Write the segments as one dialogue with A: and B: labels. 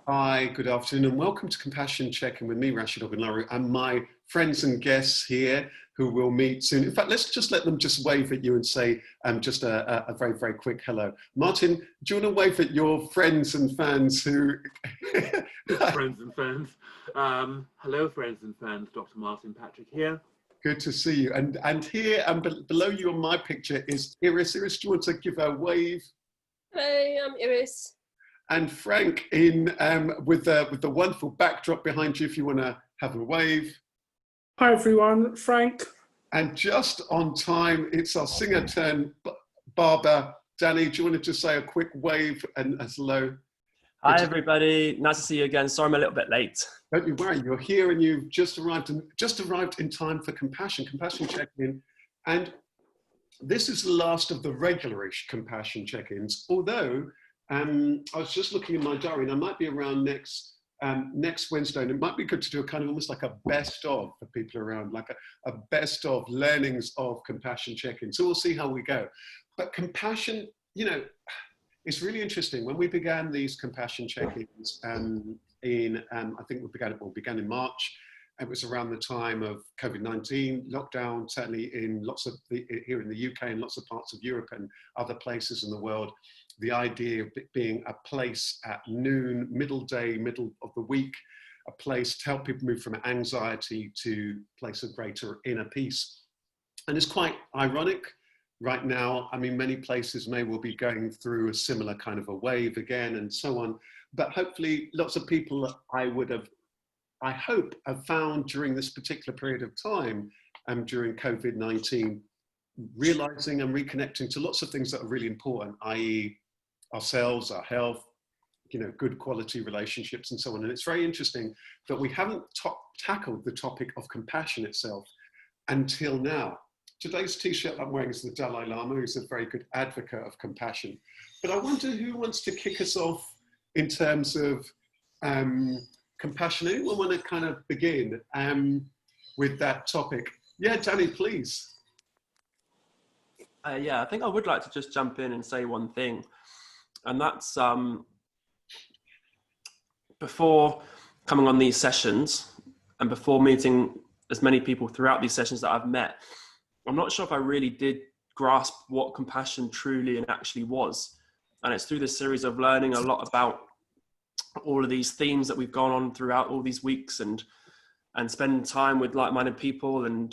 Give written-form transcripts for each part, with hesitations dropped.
A: Hi, good afternoon, and welcome to Compassion Check-in with me, Rasheed Ogunlaru, and my friends and guests here who we'll meet soon. In fact, let's just let them just wave at you and say just a very, very quick hello. Martin, do you want to wave at your friends and fans who...
B: Friends and fans. Hello, friends and fans. Dr. Martin Patrick here.
A: Good to see you. And here and below you on my picture is Iris. Iris, do you want to give a wave?
C: Hey, I'm Iris.
A: And Frank in with the wonderful backdrop behind you, if you want to have a wave.
D: Hi everyone, Frank.
A: And just on time, it's our singer turn, Barbara. Danny, do you want to just say a quick wave and as hello?
E: Hi everybody, nice to see you again. Sorry I'm a little bit late.
A: Don't you worry, you're here and you've just arrived in time for Compassion check-in. And this is the last of the regularish Compassion check-ins, although I was just looking in my diary and I might be around next Wednesday, and it might be good to do a kind of almost like a best of for people around, like a best of learnings of Compassion check-in. So we'll see how we go. But compassion, you know, it's really interesting. When we began these Compassion check-ins I think we began in March. It was around the time of COVID-19 lockdown, certainly in here in the UK and lots of parts of Europe and other places in the world. The idea of it being a place at noon, middle of the week, a place to help people move from anxiety to a place of greater inner peace. And it's quite ironic right now. I mean, many places may well be going through a similar kind of a wave again and so on. But hopefully lots of people I hope have found during this particular period of time during COVID-19, realizing and reconnecting to lots of things that are really important, i.e. ourselves, our health, you know, good quality relationships and so on. And it's very interesting that we haven't tackled the topic of compassion itself until now. Today's t-shirt I'm wearing is the Dalai Lama, who's a very good advocate of compassion. But I wonder who wants to kick us off in terms of compassion. Anyone want to kind of begin with that topic? Yeah, Danny, please.
E: Yeah, I think I would like to just jump in and say one thing. And that's before coming on these sessions and before meeting as many people throughout these sessions that I've met, I'm not sure if I really did grasp what compassion truly and actually was. And it's through this series of learning a lot about all of these themes that we've gone on throughout all these weeks and spending time with like-minded people and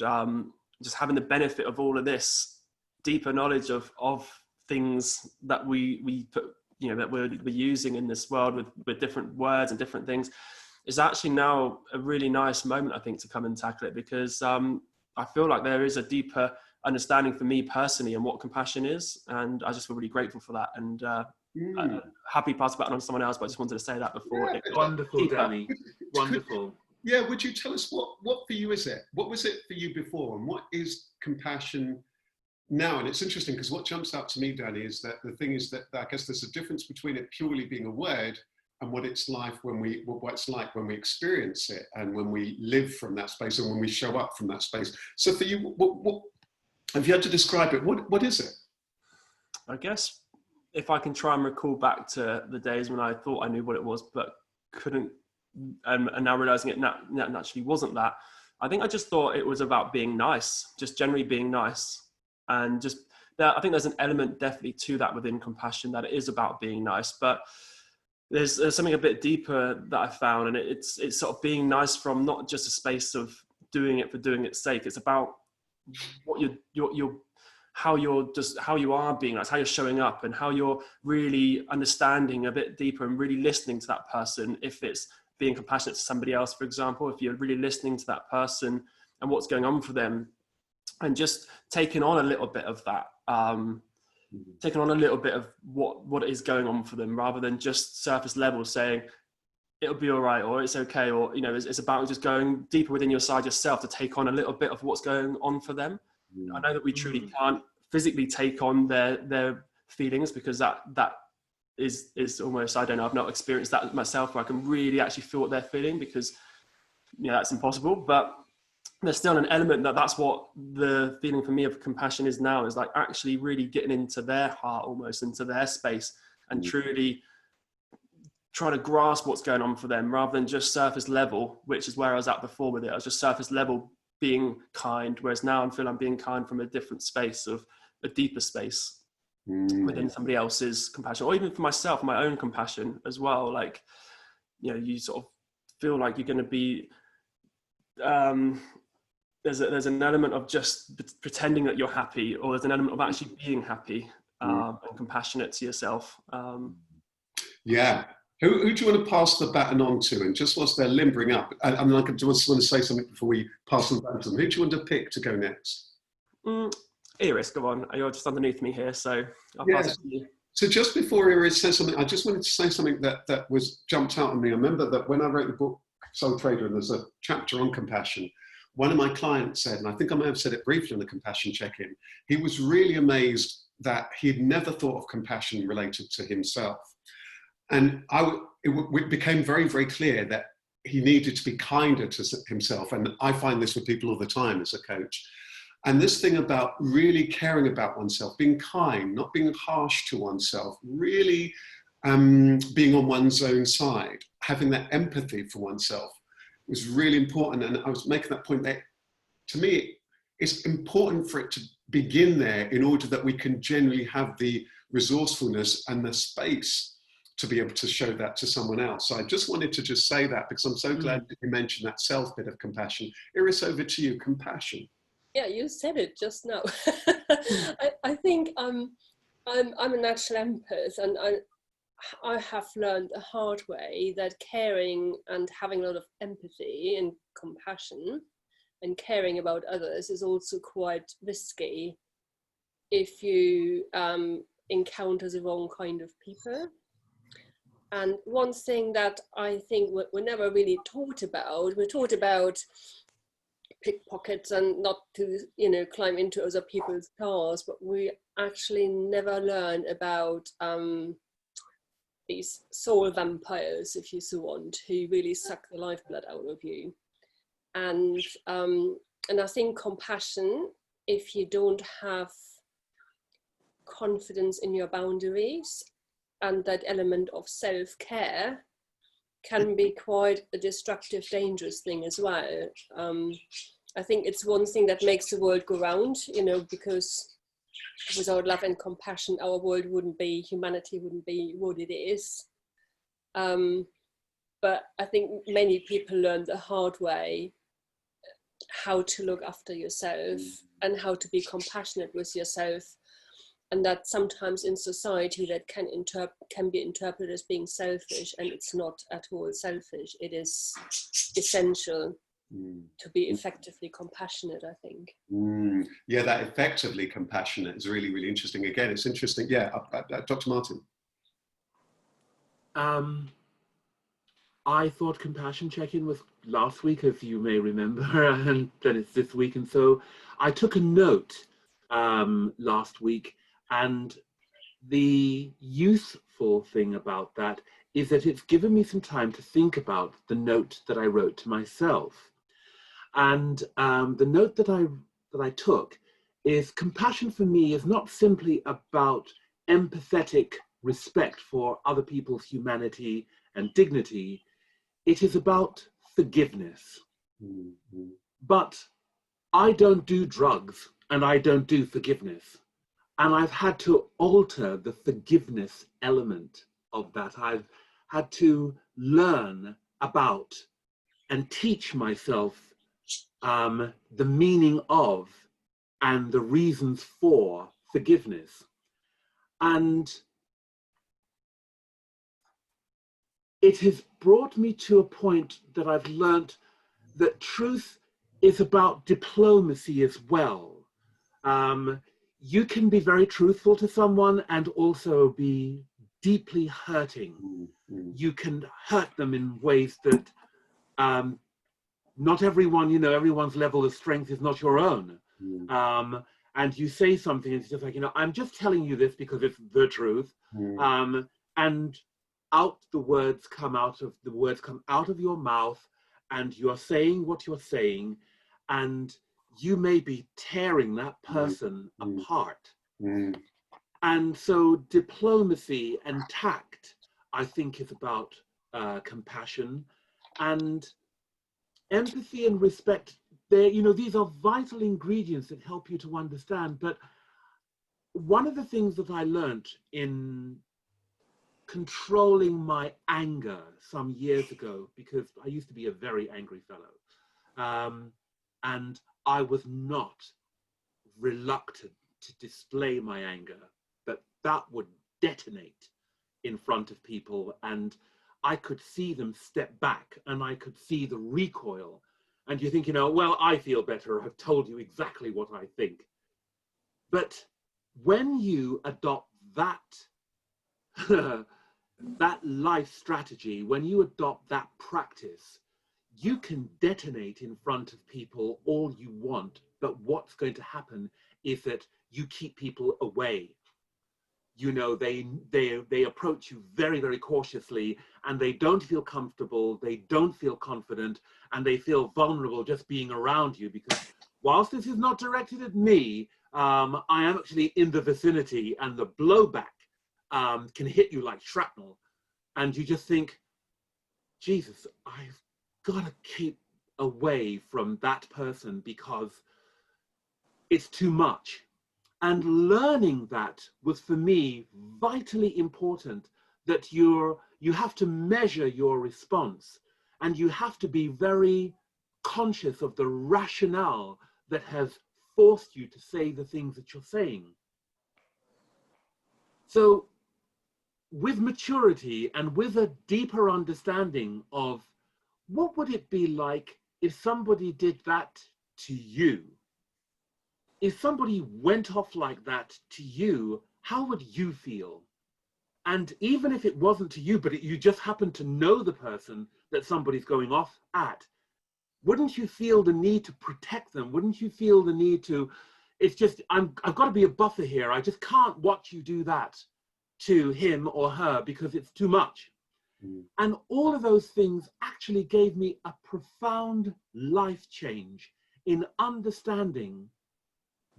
E: just having the benefit of all of this deeper knowledge of things that we put, you know, that we're using in this world with different words and different things, is actually now a really nice moment, I think, to come and tackle it, because I feel like there is a deeper understanding for me personally and what compassion is, and I just feel really grateful for that, and happy to pass it back on to someone else, but I just wanted to say that before.
A: Yeah,
B: wonderful, Danny. Wonderful.
A: Yeah, would you tell us what for you is it? What was it for you before, and what is compassion now? And it's interesting because what jumps out to me, Danny, is that the thing is that I guess there's a difference between it purely being a word and what it's like when we experience it and when we live from that space and when we show up from that space. So for you, what if you had to describe it, what is it? I
E: guess if I can try and recall back to the days when I thought I knew what it was, but couldn't, and now realizing it naturally wasn't that. I think I just thought it was about being nice, just generally being nice. And just, I think there's an element definitely to that within compassion, that it is about being nice, but there's something a bit deeper that I found, and it's sort of being nice from not just a space of doing it for doing its sake. It's about what how you are being nice, how you're showing up, and how you're really understanding a bit deeper and really listening to that person. If it's being compassionate to somebody else, for example, if you're really listening to that person and what's going on for them, and just taking on a little bit of that, taking on a little bit of what is going on for them, rather than just surface level saying it'll be all right or it's okay, or, you know, it's about just going deeper within yourself to take on a little bit of what's going on for them. I know that we truly can't physically take on their feelings, because that is almost, I don't know, I've not experienced that myself where I can really actually feel what they're feeling, because, you know, that's impossible. But there's still an element that's what the feeling for me of compassion is now, is like actually really getting into their heart, almost into their space, and truly try to grasp what's going on for them rather than just surface level, which is where I was at before with it. I was just surface level being kind, whereas now I feel I'm being kind from a different space, of a deeper space within somebody else's compassion, or even for myself, my own compassion as well. Like, you know, you sort of feel like you're going to be, there's an element of just pretending that you're happy, or there's an element of actually being happy and compassionate to yourself.
A: Yeah. Who do you want to pass the baton on to? And just whilst they're limbering up, I just want to say something before we pass the baton to them. Who do you want to pick to go next?
E: Iris, go on. You're just underneath me here, so I'll pass it to you.
A: So just before Iris says something, I just wanted to say something that was jumped out at me. I remember that when I wrote the book Soul Trader, and there's a chapter on compassion, one of my clients said, and I think I may have said it briefly in the compassion check-in, he was really amazed that he'd never thought of compassion related to himself. And it became very, very clear that he needed to be kinder to himself. And I find this with people all the time as a coach. And this thing about really caring about oneself, being kind, not being harsh to oneself, really being on one's own side, having that empathy for oneself was really important. And I was making that point that, to me, it's important for it to begin there in order that we can genuinely have the resourcefulness and the space to be able to show that to someone else. So I just wanted to just say that, because I'm so glad that you mentioned that self bit of compassion. Iris, over to you, compassion.
C: Yeah, you said it just now. I think I'm a natural empath, and I have learned the hard way that caring and having a lot of empathy and compassion and caring about others is also quite risky if you encounter the wrong kind of people. And one thing that I think we're never really taught about, we're taught about pickpockets and not to, you know, climb into other people's cars, but we actually never learn about these soul vampires, if you so want, who really suck the lifeblood out of you. And I think compassion, if you don't have confidence in your boundaries and that element of self-care, can be quite a destructive, dangerous thing as well. I think it's one thing that makes the world go round, you know, because without love and compassion, our world wouldn't be, humanity wouldn't be what it is. But I think many people learn the hard way how to look after yourself and how to be compassionate with yourself. And that sometimes in society that can be interpreted as being selfish, and it's not at all selfish. It is essential to be effectively compassionate, I think.
A: Yeah, that effectively compassionate is really, really interesting. Again, it's interesting. Yeah, Dr. Martin.
B: I thought compassion check-in was last week, as you may remember, and then it's this week. And so I took a note last week. And the useful thing about that is that it's given me some time to think about the note that I wrote to myself. And the note that I took is, compassion for me is not simply about empathetic respect for other people's humanity and dignity. It is about forgiveness. But I don't do drugs and I don't do forgiveness. And I've had to alter the forgiveness element of that. I've had to learn about and teach myself the meaning of and the reasons for forgiveness. And it has brought me to a point that I've learnt that truth is about diplomacy as well. You can be very truthful to someone and also be deeply hurting. You can hurt them in ways that not everyone, you know, everyone's level of strength is not your own. And you say something, it's just like, you know, I'm just telling you this because it's the truth. And the words come out of your mouth, and you're saying what you're saying, and you may be tearing that person apart. And so diplomacy and tact, I think, is about compassion and empathy and respect. These are vital ingredients that help you to understand. But one of the things that I learned in controlling my anger some years ago, because I used to be a very angry fellow, and I was not reluctant to display my anger, but that would detonate in front of people, and I could see them step back, and I could see the recoil. And you think, well, I feel better. I've told you exactly what I think. But when you adopt that that life strategy, when you adopt that practice, you can detonate in front of people all you want, but what's going to happen is that you keep people away. They approach you very, very cautiously, and they don't feel comfortable, they don't feel confident, and they feel vulnerable just being around you, because whilst this is not directed at me, I am actually in the vicinity, and the blowback can hit you like shrapnel. And you just think, Jesus, I've got to keep away from that person because it's too much. And learning that was, for me, vitally important, that you have to measure your response, and you have to be very conscious of the rationale that has forced you to say the things that you're saying. So with maturity and with a deeper understanding of what would it be like if somebody did that to you? If somebody went off like that to you, how would you feel? And even if it wasn't to you, but you just happen to know the person that somebody's going off at, wouldn't you feel the need to protect them? Wouldn't you feel the need to, it's just, I've got to be a buffer here. I just can't watch you do that to him or her because it's too much. Mm. And all of those things actually gave me a profound life change in understanding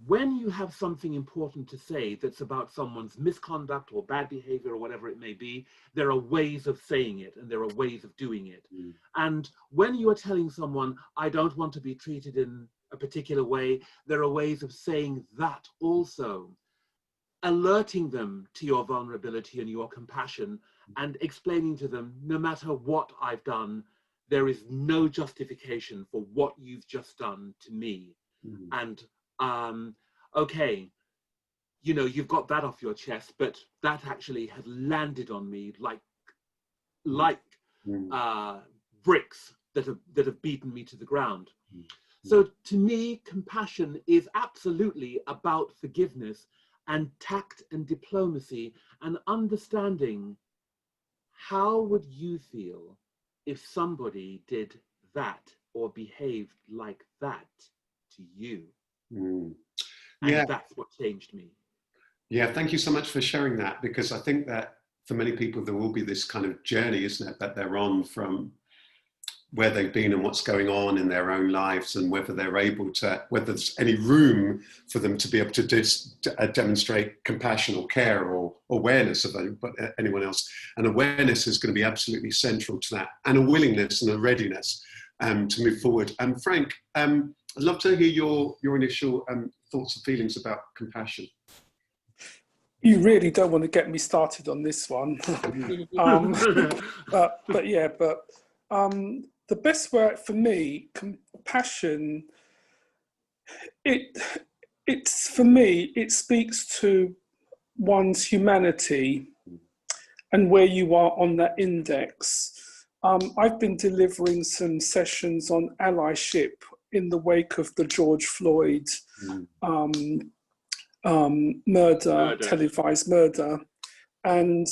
B: when you have something important to say that's about someone's misconduct or bad behavior or whatever it may be, there are ways of saying it and there are ways of doing it. Mm. And when you are telling someone, I don't want to be treated in a particular way, there are ways of saying that also. Alerting them to your vulnerability and your compassion and explaining to them, no matter what I've done, there is no justification for what you've just done to me. Mm. And okay, you've got that off your chest, but that actually has landed on me like bricks that have beaten me to the ground. Mm. So to me, compassion is absolutely about forgiveness and tact and diplomacy and understanding how would you feel if somebody did that or behaved like that to you. Mm. Yeah. And that's what changed me.
A: Yeah, thank you so much for sharing that, because I think that for many people there will be this kind of journey, isn't it, that they're on from where they've been and what's going on in their own lives, and whether they're able to, whether there's any room for them to be able to demonstrate compassion or care or awareness of anyone else. And awareness is going to be absolutely central to that, and a willingness and a readiness to move forward. Frank, I'd love to hear your initial thoughts and feelings about compassion.
D: You really don't want to get me started on this one. The best word for me, compassion, for me, it speaks to one's humanity and where you are on that index. I've been delivering some sessions on allyship in the wake of the George Floyd murder, televised murder. And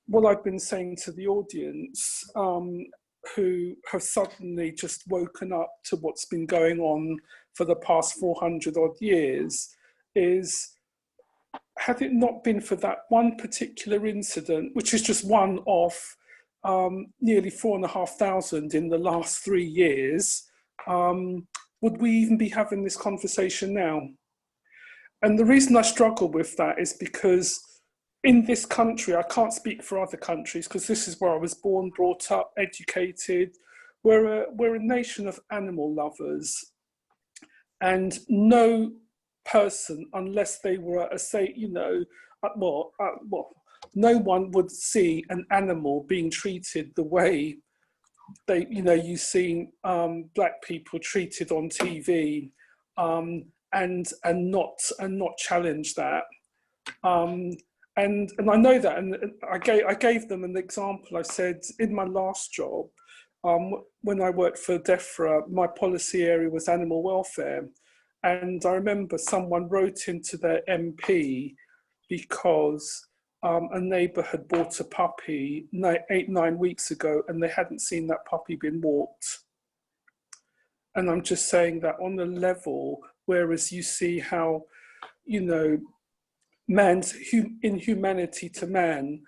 D: what I've been saying to the audience, who have suddenly just woken up to what's been going on for the past 400 odd years, is, had it not been for that one particular incident, which is just one of nearly 4,500 in the last 3 years, would we even be having this conversation now? And the reason I struggle with that is because in this country, I can't speak for other countries because this is where I was born, brought up, educated. We're a nation of animal lovers, and no person, unless they were no one would see an animal being treated the way you see black people treated on TV, and not challenge that. And I know that, and I gave them an example. I said in my last job, when I worked for DEFRA, my policy area was animal welfare, and I remember someone wrote into their MP because a neighbour had bought a puppy 9 weeks ago, and they hadn't seen that puppy been walked. And I'm just saying that on a level, whereas you see how, man's inhumanity to mankind,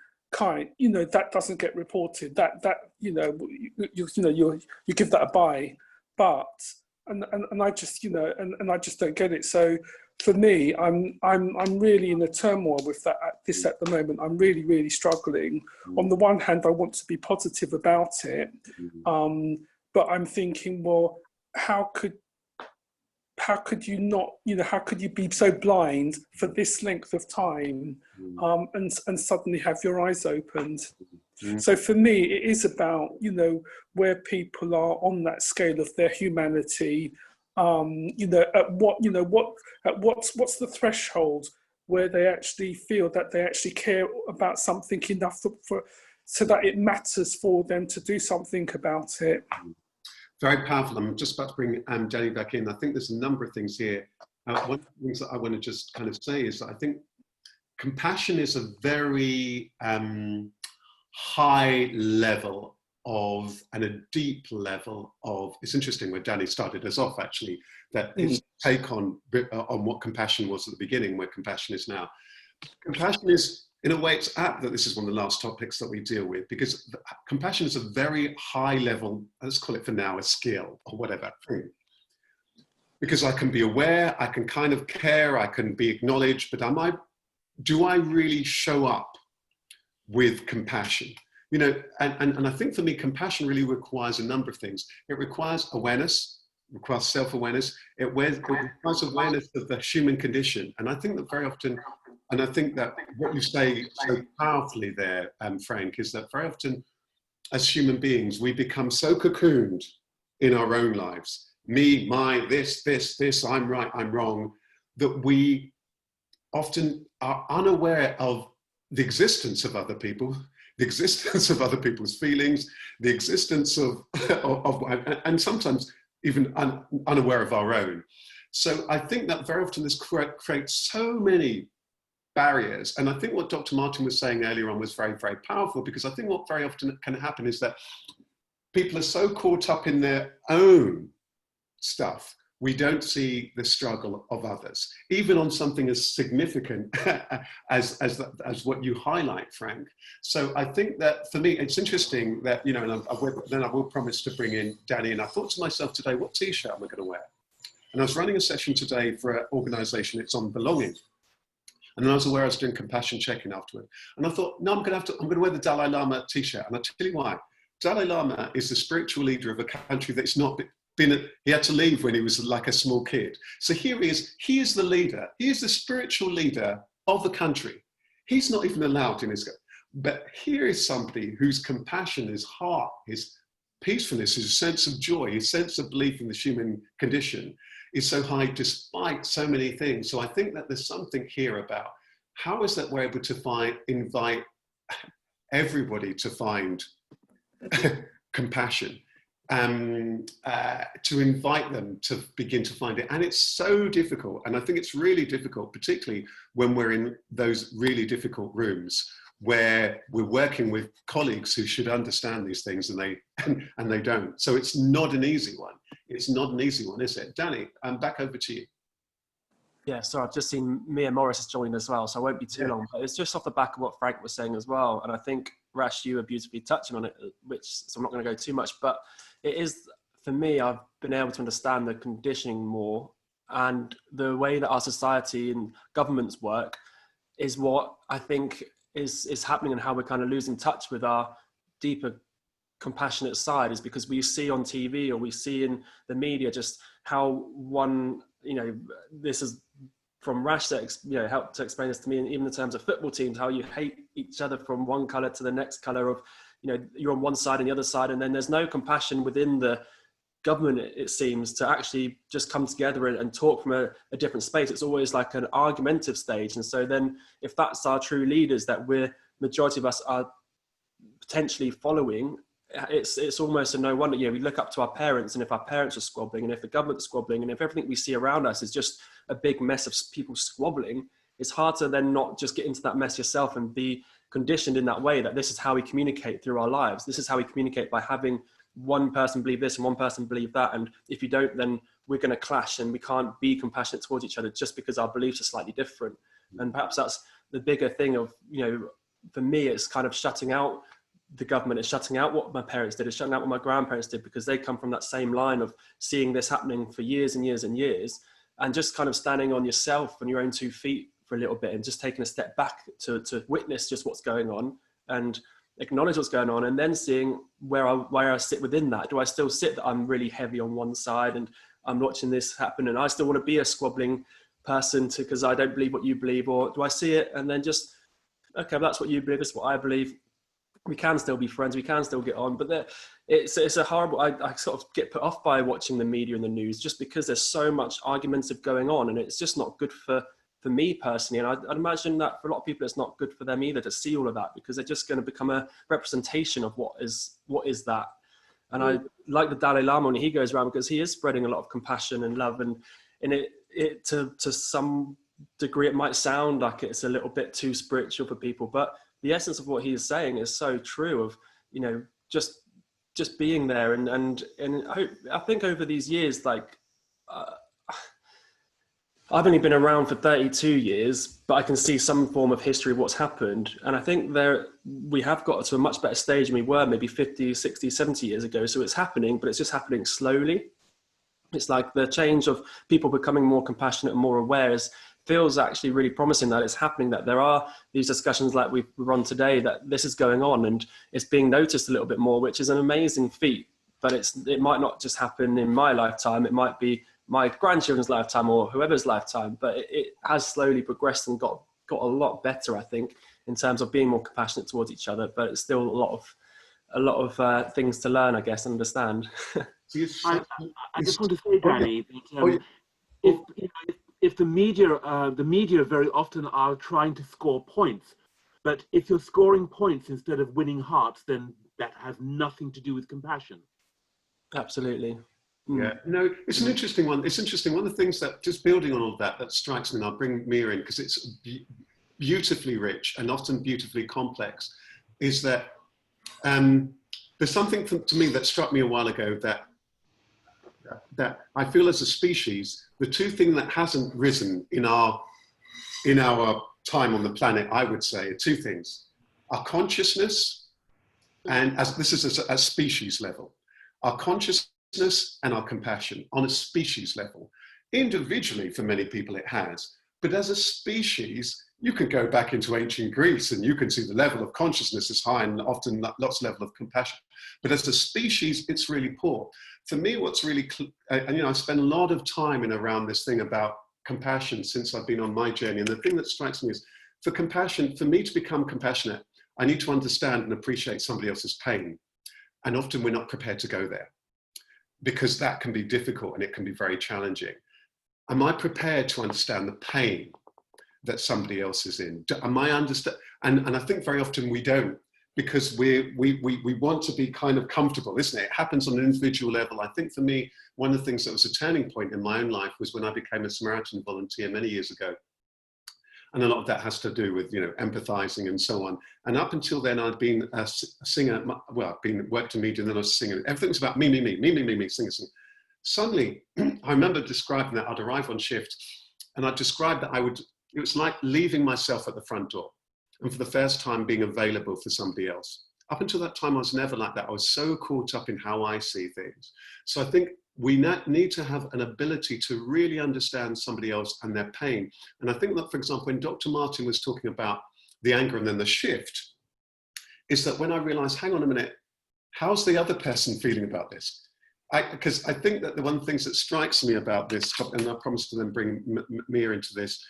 D: that doesn't get reported. You give that a buy, but and I just I just don't get it. So for me, I'm really in a turmoil with this at the moment. I'm really struggling. On the one hand, I want to be positive about it, but I'm thinking, well, how could you not, how could you be so blind for this length of time, and suddenly have your eyes opened? So for me, it is about, where people are on that scale of their humanity, at what's the threshold where they actually feel that they actually care about something enough so that it matters for them to do something about it.
A: Very powerful. I'm just about to bring Danny back in. I think there's a number of things here. One of the things that I want to just kind of say is that I think compassion is a very high level of, and a deep level of, it's interesting where Danny started us off actually, that his take on what compassion was at the beginning, where compassion is now. Compassion is, in a way, it's apt that this is one of the last topics that we deal with, because compassion is a very high level, let's call it for now, a skill or whatever. Because I can be aware, I can kind of care, I can be acknowledged, but do I really show up with compassion? And I think for me, compassion really requires a number of things. It requires awareness, requires self-awareness, it requires awareness of the human condition. And I think that very often, and I think that what you say so powerfully there, Frank, is that very often as human beings, we become so cocooned in our own lives. Me, my, this, I'm right, I'm wrong, that we often are unaware of the existence of other people, the existence of other people's feelings, the existence of and sometimes even unaware of our own. So I think that very often this creates so many barriers. And I think what Dr. Martin was saying earlier on was very, very powerful, because I think what very often can happen is that people are so caught up in their own stuff, we don't see the struggle of others, even on something as significant as what you highlight, Frank. So I think that for me, it's interesting that, and then I will promise to bring in Danny, and I thought to myself today, what t-shirt am I going to wear? And I was running a session today for an organization, it's on belonging. And then I was aware I was doing compassion check-in afterward. And I thought, no, I'm going to wear the Dalai Lama t-shirt. And I'll tell you why. Dalai Lama is the spiritual leader of a country that's not been, he had to leave when he was like a small kid. So here he is the leader. He is the spiritual leader of the country. He's not even allowed in his, but here is somebody whose compassion, his heart, his peacefulness, his sense of joy, his sense of belief in the human condition is so high despite so many things. So I think that there's something here about how is that we're able to invite everybody to find compassion, to invite them to begin to find it. And it's so difficult. And I think it's really difficult, particularly when we're in those really difficult rooms where we're working with colleagues who should understand these things and they don't. So it's not an easy one. It's not an easy one, is it? Danny, I'm back over to you.
E: Yeah, so I've just seen Mia Morris has joined as well, so I won't be too long. But it's just off the back of what Frank was saying as well. And I think, Rash, you were beautifully touching on it, so I'm not going to go too much. But it is, for me, I've been able to understand the conditioning more, and the way that our society and governments work is what I think is happening and how we're kind of losing touch with our deeper compassionate side is because we see on TV or we see in the media just how one, this is from Rash that, helped to explain this to me, and even in terms of football teams, how you hate each other from one colour to the next colour of, you're on one side and the other side, and then there's no compassion within the government, it seems, to actually just come together and talk from a different space. It's always like an argumentative stage. And so then if that's our true leaders that majority of us are potentially following, it's almost a no wonder. We look up to our parents, and if our parents are squabbling, and if the government's squabbling, and if everything we see around us is just a big mess of people squabbling, it's hard to then not just get into that mess yourself and be conditioned in that way that this is how we communicate through our lives. This is how we communicate, by having one person believe this and one person believe that, and if you don't, then we're going to clash and we can't be compassionate towards each other just because our beliefs are slightly different. And perhaps that's the bigger thing of, for me, it's kind of shutting out the government, it's shutting out what my parents did, it's shutting out what my grandparents did, because they come from that same line of seeing this happening for years and years and years, and just kind of standing on yourself and your own 2 feet for a little bit and just taking a step back to witness just what's going on and acknowledge what's going on, and then seeing where I sit within that. Do I still sit that I'm really heavy on one side and I'm watching this happen and I still want to be a squabbling person because I don't believe what you believe, or do I see it and then just, okay, well, that's what you believe, that's what I believe. We can still be friends, we can still get on, but it's a horrible, I sort of get put off by watching the media and the news just because there's so much argumentative going on, and it's just not good for me personally. And I'd imagine that for a lot of people, it's not good for them either to see all of that, because they're just going to become a representation of what is that. And I like the Dalai Lama when he goes around, because he is spreading a lot of compassion and love, and it to some degree, it might sound like it's a little bit too spiritual for people, but the essence of what he is saying is so true of, just being there. And I think over these years, I've only been around for 32 years, but I can see some form of history of what's happened. And I think we have got to a much better stage than we were maybe 50, 60, 70 years ago. So it's happening, but it's just happening slowly. It's like the change of people becoming more compassionate and more aware feels actually really promising, that it's happening, that there are these discussions like we've run today, that this is going on and it's being noticed a little bit more, which is an amazing feat. But it might not just happen in my lifetime. It might be my grandchildren's lifetime or whoever's lifetime, but it has slowly progressed and got a lot better, I think, in terms of being more compassionate towards each other. But it's still a lot of things to learn, I guess, and understand.
B: I just want to say, Danny, that if the media very often are trying to score points, but if you're scoring points instead of winning hearts, then that has nothing to do with compassion.
E: Absolutely.
A: Yeah, no, it's an interesting one. It's interesting. One of the things that, just building on all of that strikes me, and I'll bring Mia in because it's beautifully rich and often beautifully complex, is that there's something to me that struck me a while ago that I feel as a species, the two things that hasn't risen in our time on the planet, I would say, are two things: our consciousness, and as this is a species level, our consciousness and our compassion on a species level. Individually, for many people it has, but as a species, you can go back into ancient Greece and you can see the level of consciousness is high and often lots of level of compassion. But as a species, it's really poor. For me, what's really, and I spend a lot of time in around this thing about compassion since I've been on my journey. And the thing that strikes me is, for compassion, for me to become compassionate, I need to understand and appreciate somebody else's pain. And often we're not prepared to go there, because that can be difficult and it can be very challenging. Am I prepared to understand the pain that somebody else is in? Am I understand? And I think very often we don't, because we want to be kind of comfortable, isn't it? It happens on an individual level. I think for me, one of the things that was a turning point in my own life was when I became a Samaritan volunteer many years ago. And a lot of that has to do with, empathizing and so on. And up until then, I'd been a singer. Well, I'd worked in media, and then I was singing. Everything's about me, sing. Suddenly, I remember describing that I'd arrive on shift, and I described that it was like leaving myself at the front door, and for the first time being available for somebody else. Up until that time, I was never like that. I was so caught up in how I see things. So I think we need to have an ability to really understand somebody else and their pain. And I think that, for example, when Dr. Martin was talking about the anger and then the shift, is that when I realized, hang on a minute, how's the other person feeling about this? Because I think that the one of the things that strikes me about this, and I promise to then bring Mia into this,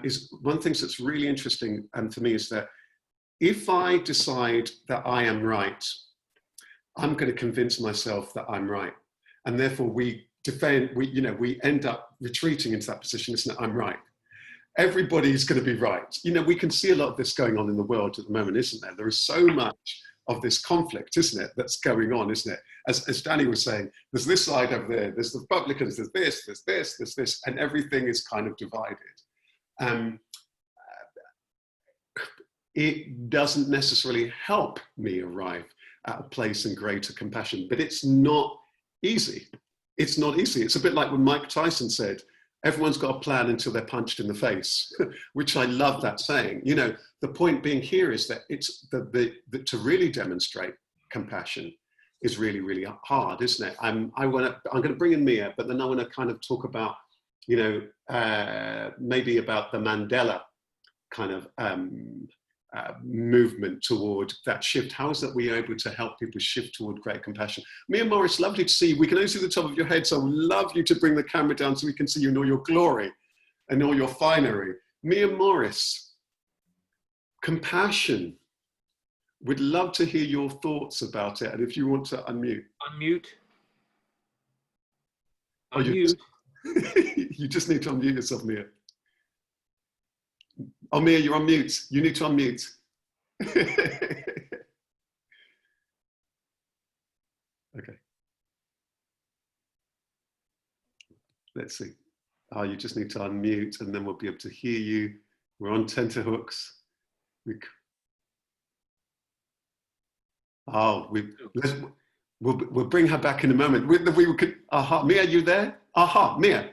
A: is one of the things that's really interesting for me is that if I decide that I am right, I'm going to convince myself that I'm right. And therefore we end up retreating into that position, isn't it? I'm right. Everybody's going to be right. We can see a lot of this going on in the world at the moment, isn't there? There is so much of this conflict, isn't it, that's going on, isn't it? As Danny was saying, there's this side over there, there's the Republicans, there's this, and everything is kind of divided. It doesn't necessarily help me arrive at a place in greater compassion, but it's not easy. It's not easy. It's a bit like when Mike Tyson said, everyone's got a plan until they're punched in the face, which I love that saying. The point being here is that it's to really demonstrate compassion is really, really hard, isn't it? I'm going to bring in Mia, but then I want to kind of talk about, maybe about the Mandela kind of movement toward that shift. How is that we are able to help people shift toward great compassion? Mia Morris, lovely to see you. We can only see the top of your head, so I would love you to bring the camera down so we can see you in all your glory and all your finery. Mia Morris, compassion. We'd love to hear your thoughts about it, and if you want to unmute.
B: Unmute.
A: You just need to unmute yourself, Mia. Oh, Mia, you're on mute. You need to unmute. Okay. Let's see. Oh, you just need to unmute and then we'll be able to hear you. We're on tenterhooks. We'll bring her back in a moment. Mia, you there? Mia,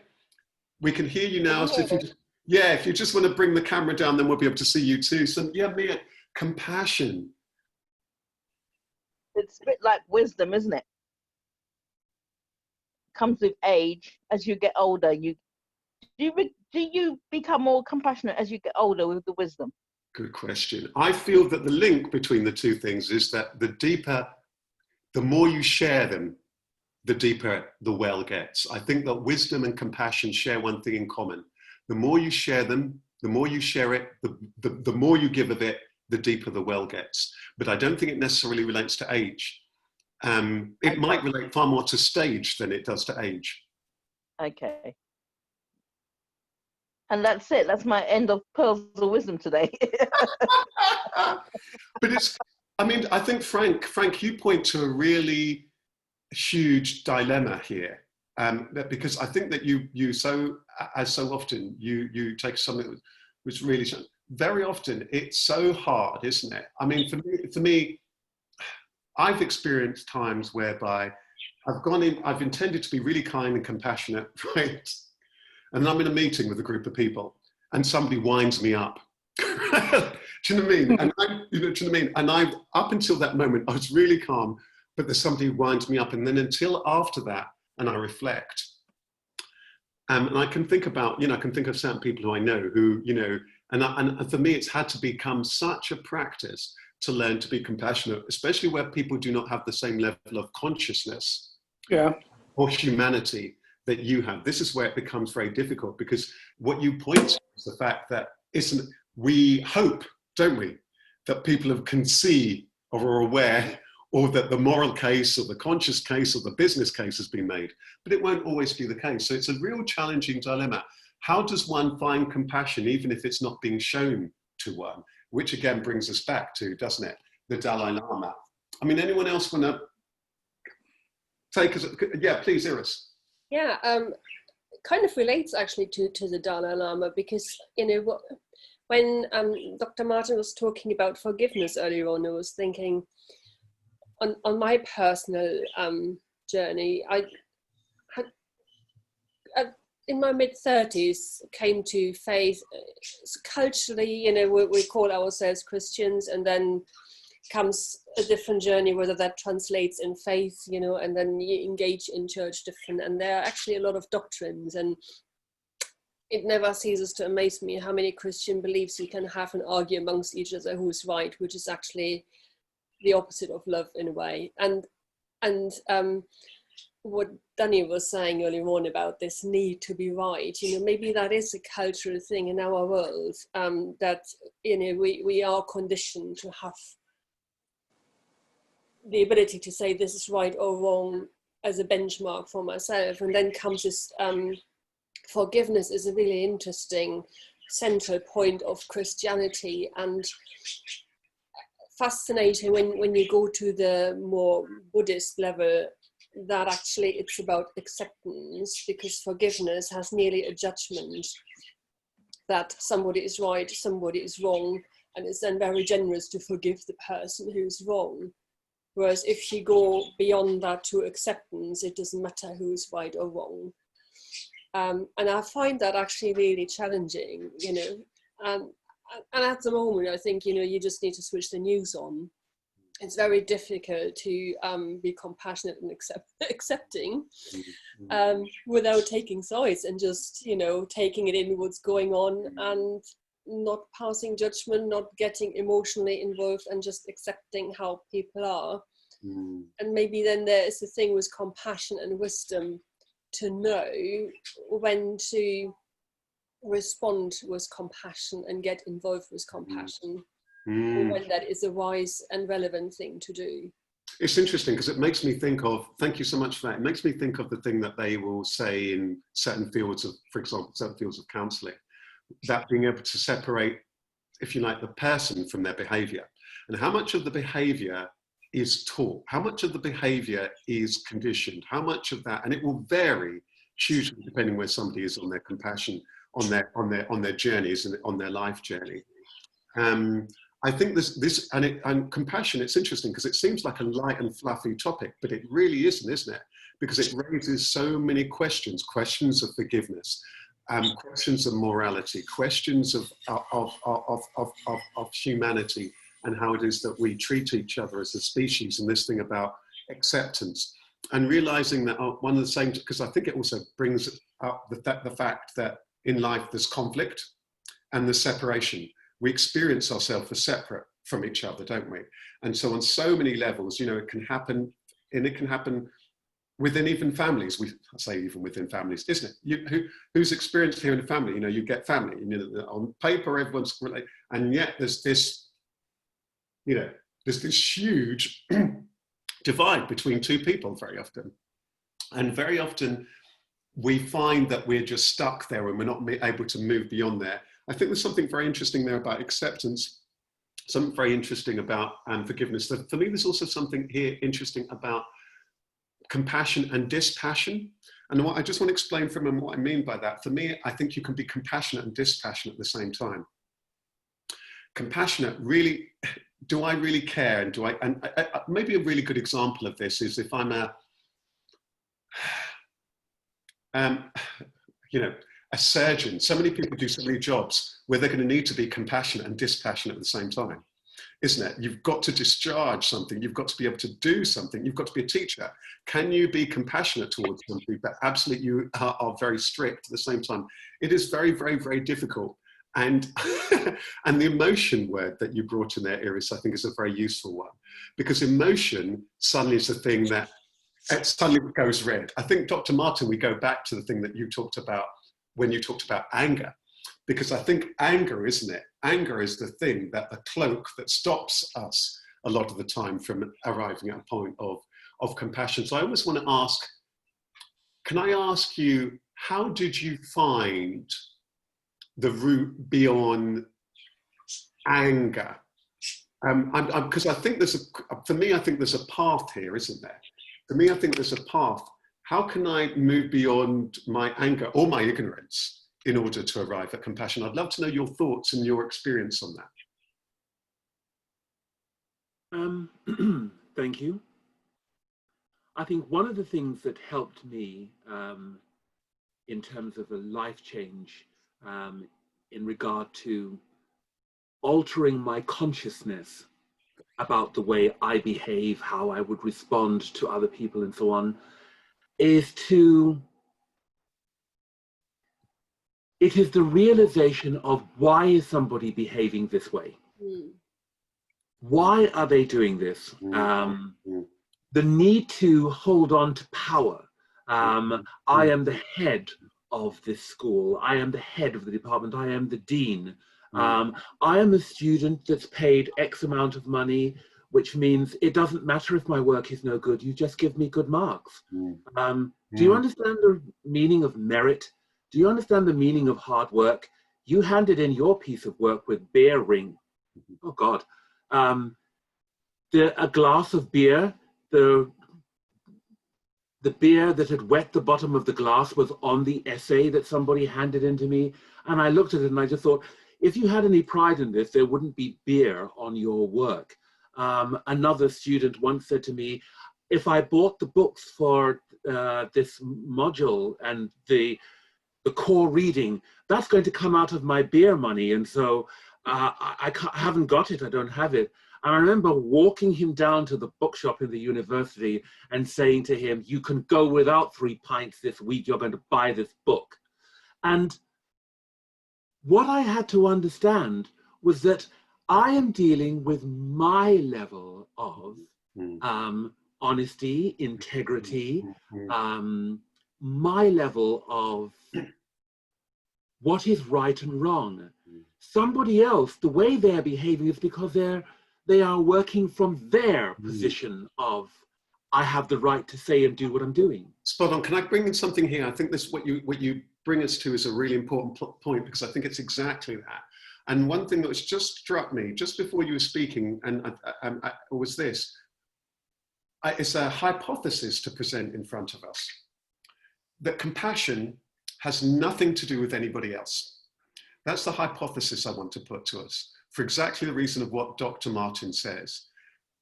A: we can hear you now. So if you just want to bring the camera down, then we'll be able to see you too. So yeah, Mia, compassion.
F: It's a bit like wisdom, isn't it? Comes with age. As you get older, do you become more compassionate as you get older with the wisdom?
A: Good question. I feel that the link between the two things is that the more you share them, the deeper the well gets. I think that wisdom and compassion share one thing in common. The more you share them, the more you share it, the more you give of it, the deeper the well gets. But I don't think it necessarily relates to age. It might relate far more to stage than it does to age.
F: Okay. And that's it. That's my end of pearls of wisdom today.
A: But I think Frank, you point to a really huge dilemma here. Because I think that you so often you take something that was really very often it's so hard, isn't it? I mean, for me, I've experienced times whereby I've intended to be really kind and compassionate, right? And then I'm in a meeting with a group of people, and somebody winds me up. Do you know what I mean? And do you know what I mean? And up until that moment, I was really calm, but there's somebody who winds me up, and then until after that. And I reflect, and I can think about, I can think of certain people who I know who, and for me, it's had to become such a practice to learn to be compassionate, especially where people do not have the same level of consciousness or humanity that you have. This is where it becomes very difficult, because what you point to is the fact that we hope, don't we, that people can see or are aware, or that the moral case or the conscious case or the business case has been made, but it won't always be the case. So it's a real challenging dilemma. How does one find compassion even if it's not being shown to one? Which again brings us back to, doesn't it, the Dalai Lama. I mean, anyone else want to take us? Yeah, please, Iris.
C: Yeah, kind of relates actually to the Dalai Lama, because, when Dr. Martin was talking about forgiveness earlier on, I was thinking, on my personal journey, I had, in my mid-30s, came to faith. Culturally, we call ourselves Christians, and then comes a different journey, whether that translates in faith, and then you engage in church different. And there are actually a lot of doctrines. And it never ceases to amaze me how many Christian beliefs you can have and argue amongst each other who's right, which is actually the opposite of love in a way. And what Danny was saying earlier on about this need to be right, you know, maybe that is a cultural thing in our world, that, you know, we are conditioned to have the ability to say this is right or wrong as a benchmark for myself. And then comes this forgiveness is a really interesting central point of Christianity, and fascinating when you go to the more Buddhist level, that actually it's about acceptance, because forgiveness has nearly a judgment that somebody is right, somebody is wrong, and it's then very generous to forgive the person who's wrong. Whereas if you go beyond that to acceptance, it doesn't matter who's right or wrong. And I find that actually really challenging, you know. And at the moment, I think, you know, you just need to switch the news on. It's very difficult to be compassionate and accepting without taking sides, and just, you know, taking it in what's going on and not passing judgment, not getting emotionally involved, and just accepting how people are. And maybe then there is a thing with compassion and wisdom to know when to respond with compassion and get involved with compassion, or when that is a wise and relevant thing to do.
A: It's interesting because it makes me think of, thank you so much for that, it makes me think of the thing that they will say in certain fields of, for example, certain fields of counselling, that being able to separate, if you like, the person from their behaviour, and how much of the behaviour is taught, how much of the behaviour is conditioned, how much of that, and it will vary hugely depending where somebody is on their compassion, on their journeys and on their life journey. I think this and compassion, it's interesting because it seems like a light and fluffy topic, but it really isn't it? Because it raises so many questions of forgiveness, questions of morality, questions of humanity, and how it is that we treat each other as a species, and this thing about acceptance, and realizing that one of the same, because I think it also brings up the fact that in life there's conflict and there's separation. We experience ourselves as separate from each other, don't we? And so on so many levels, you know, it can happen, and it can happen within even families. I say even within families, isn't it? Who's experienced here in a family? You know, you get family, you know, on paper everyone's related, and yet there's this, you know, there's this huge divide between two people very often. And very often we find that we're just stuck there and we're not able to move beyond there. I think there's something very interesting there about acceptance, something very interesting about forgiveness. For me, there's also something here interesting about compassion and dispassion. And what I just want to explain from him what I mean by that. For me, I think you can be compassionate and dispassionate at the same time. Compassionate, really, do I really care? And do I, and maybe a really good example of this is if I'm you know, a surgeon. So many people do so many jobs where they're going to need to be compassionate and dispassionate at the same time, isn't it? You've got to discharge something. You've got to be able to do something. You've got to be a teacher. Can you be compassionate towards somebody, but absolutely you are very strict at the same time? It is very, very, very difficult. And, and the emotion word that you brought in there, Iris, I think is a very useful one, because emotion suddenly is a thing that it suddenly goes red. I think, Dr. Martin, we go back to the thing that you talked about when you talked about anger, because I think anger, isn't it? Anger is the thing, that the cloak that stops us a lot of the time from arriving at a point of compassion. So I always want to ask, can I ask you, how did you find the route beyond anger? Because I think for me, I think there's a path here, isn't there? For me, I think there's a path. How can I move beyond my anger or my ignorance in order to arrive at compassion? I'd love to know your thoughts and your experience on
B: that. Thank you. I think one of the things that helped me in terms of a life change in regard to altering my consciousness about the way I behave, how I would respond to other people and so on, is to it is the realization of why is somebody behaving this way? Why are they doing this? The need to hold on to power. I am the head of this school. I am the head of the department. I am the dean. I am a student that's paid X amount of money, which means it doesn't matter if my work is no good. You just give me good marks. Do you understand the meaning of merit? Do you understand the meaning of hard work? You handed in your piece of work with beer ring. Oh God. A glass of beer, the beer that had wet the bottom of the glass was on the essay that somebody handed in to me. And I looked at it and I just thought, if you had any pride in this, there wouldn't be beer on your work. Another student once said to me, if I bought the books for this module and the core reading, that's going to come out of my beer money. And so I haven't got it, I don't have it. And I remember walking him down to the bookshop in the university and saying to him, you can go without 3 pints this week, you're going to buy this book. And what I had to understand was that I am dealing with my level of honesty, integrity, my level of what is right and wrong. Somebody else, the way they're behaving is because they are working from their position of, I have the right to say and do what I'm doing.
A: Spot on. Can I bring in something here? I think this what you bring us to is a really important point, because I think it's exactly that. And one thing that was just struck me just before you were speaking, and was this. It's a hypothesis to present in front of us, that compassion has nothing to do with anybody else. That's the hypothesis I want to put to us, for exactly the reason of what Dr. Martin says.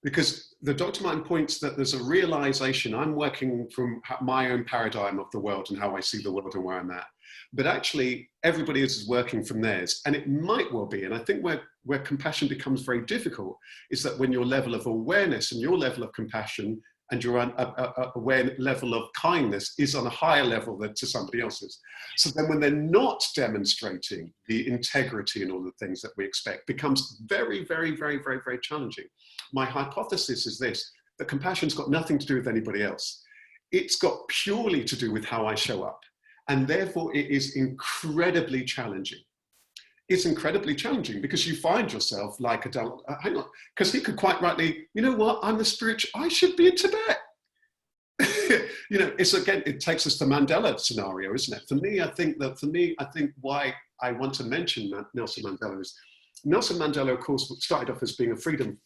A: Because the Dr. Martin points that there's a realization, I'm working from my own paradigm of the world and how I see the world and where I'm at. But actually, everybody is working from theirs. And it might well be, and I think where compassion becomes very difficult is that when your level of awareness and your level of compassion and your level of kindness is on a higher level than to somebody else's. So then when they're not demonstrating the integrity and all the things that we expect, becomes very, very, very, very, very challenging. My hypothesis is this, that compassion's got nothing to do with anybody else. It's got purely to do with how I show up. And therefore it is incredibly challenging. It's incredibly challenging because you find yourself like hang on, because he could quite rightly, you know what, I'm the spiritual, I should be in Tibet. You know, it's again, it takes us to Mandela scenario, isn't it? For me, I think why I want to mention Nelson Mandela is, Nelson Mandela, of course, started off as being a freedom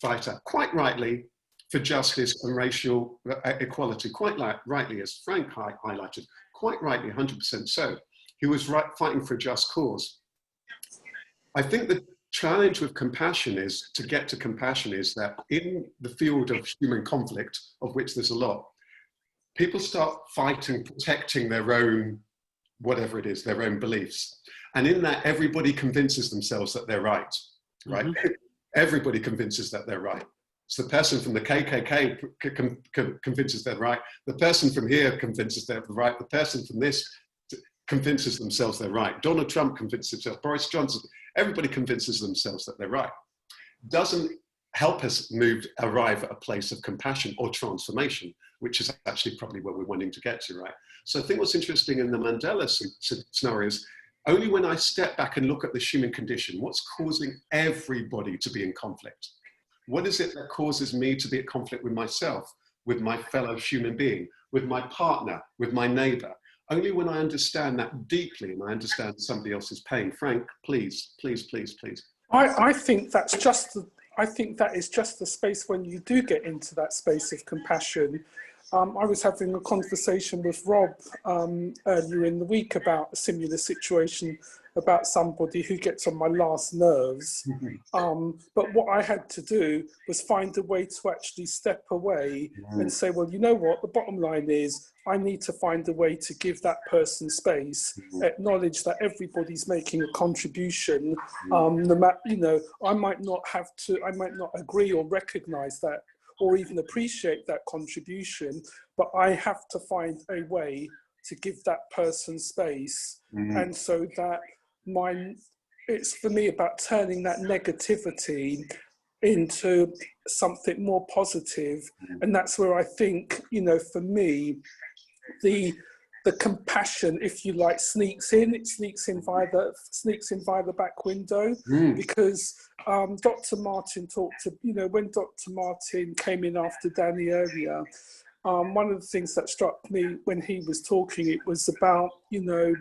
A: fighter, quite rightly, for justice and racial equality, quite rightly, as Frank highlighted, quite rightly, 100% so. He was fighting for a just cause. I think the challenge with compassion is, to get to compassion, is that in the field of human conflict, of which there's a lot, people start fighting, protecting their own, whatever it is, their own beliefs. And in that, everybody convinces themselves that they're right, right? Mm-hmm. Everybody convinces that they're right. So the person from the KKK convinces they're right. The person from here convinces they're right. The person from this convinces themselves they're right. Donald Trump convinces himself, Boris Johnson, everybody convinces themselves that they're right. Doesn't help us arrive at a place of compassion or transformation, which is actually probably where we're wanting to get to, right? So I think what's interesting in the Mandela scenario is, only when I step back and look at the human condition, what's causing everybody to be in conflict? What is it that causes me to be at conflict with myself, with my fellow human being, with my partner, with my neighbor? Only when I understand that deeply and I understand somebody else is pain. Frank, please, please, please, please.
D: I think that is just the space when you do get into that space of compassion. I was having a conversation with Rob earlier in the week about a similar situation, about somebody who gets on my last nerves. But what I had to do was find a way to actually step away and say, well, you know what, the bottom line is I need to find a way to give that person space, acknowledge that everybody's making a contribution. No matter, you know, I might not agree or recognize that or even appreciate that contribution, but I have to find a way to give that person space. And so that it's for me about turning that negativity into something more positive. And that's where I think, you know, for me, the compassion, if you like, sneaks in via the back window. Because Dr. Martin talked to, you know, when Dr. Martin came in after Danny earlier, one of the things that struck me when he was talking, it was about, you know,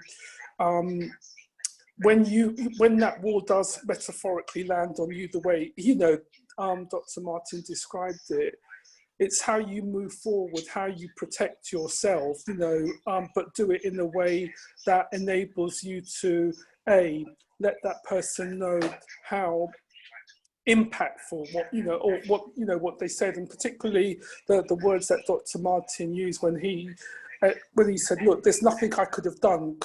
D: when that wall does metaphorically land on you, the way, you know, Dr. Martin described it, it's how you move forward, how you protect yourself, you know, but do it in a way that enables you to, let that person know how impactful what they said, and particularly the words that Dr. Martin used when he said, look, there's nothing I could have done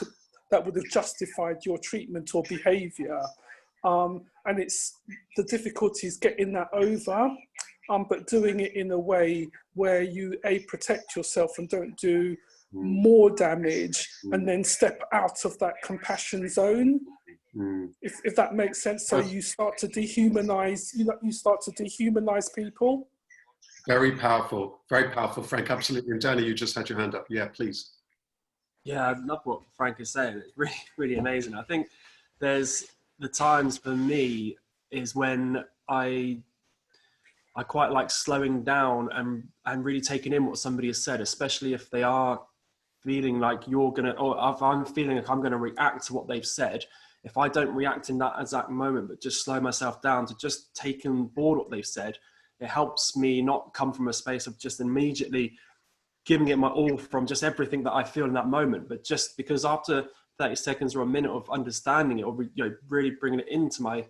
D: that would have justified your treatment or behaviour, and it's the difficulty is getting that over, but doing it in a way where you protect yourself and don't do more damage, and then step out of that compassion zone. If that makes sense. So you start to dehumanize, you start to dehumanize people.
A: Very powerful, Frank, absolutely. And Danny, you just had your hand up. Yeah, please.
E: Yeah, I love what Frank is saying. It's really, really amazing. I think there's the times for me is when I quite like slowing down and really taking in what somebody has said, especially if they are feeling like you're gonna, or if I'm feeling like I'm gonna react to what they've said. If I don't react in that exact moment, but just slow myself down to just take on board what they've said, it helps me not come from a space of just immediately giving it my all from just everything that I feel in that moment. But just because after 30 seconds or a minute of understanding it, or really bringing it into my,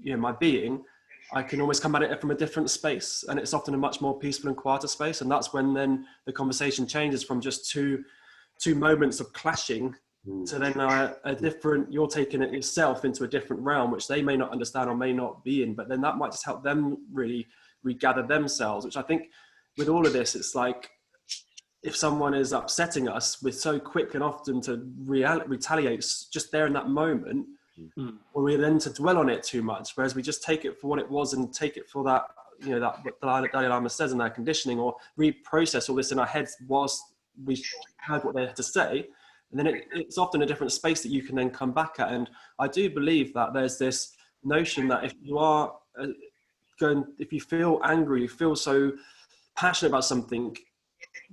E: my being, I can almost come at it from a different space, and it's often a much more peaceful and quieter space. And that's when then the conversation changes from just two moments of clashing to then a different, you're taking it yourself into a different realm, which they may not understand or may not be in, but then that might just help them really regather themselves, which I think with all of this, it's like, if someone is upsetting us, we're so quick and often to retaliate just there in that moment, or we then to dwell on it too much, whereas we just take it for what it was and take it for that, that what Dalai Lama says in our conditioning, or reprocess all this in our heads whilst we heard what they had to say. And then it's often a different space that you can then come back at. And I do believe that there's this notion that if you are if you feel angry, you feel so passionate about something,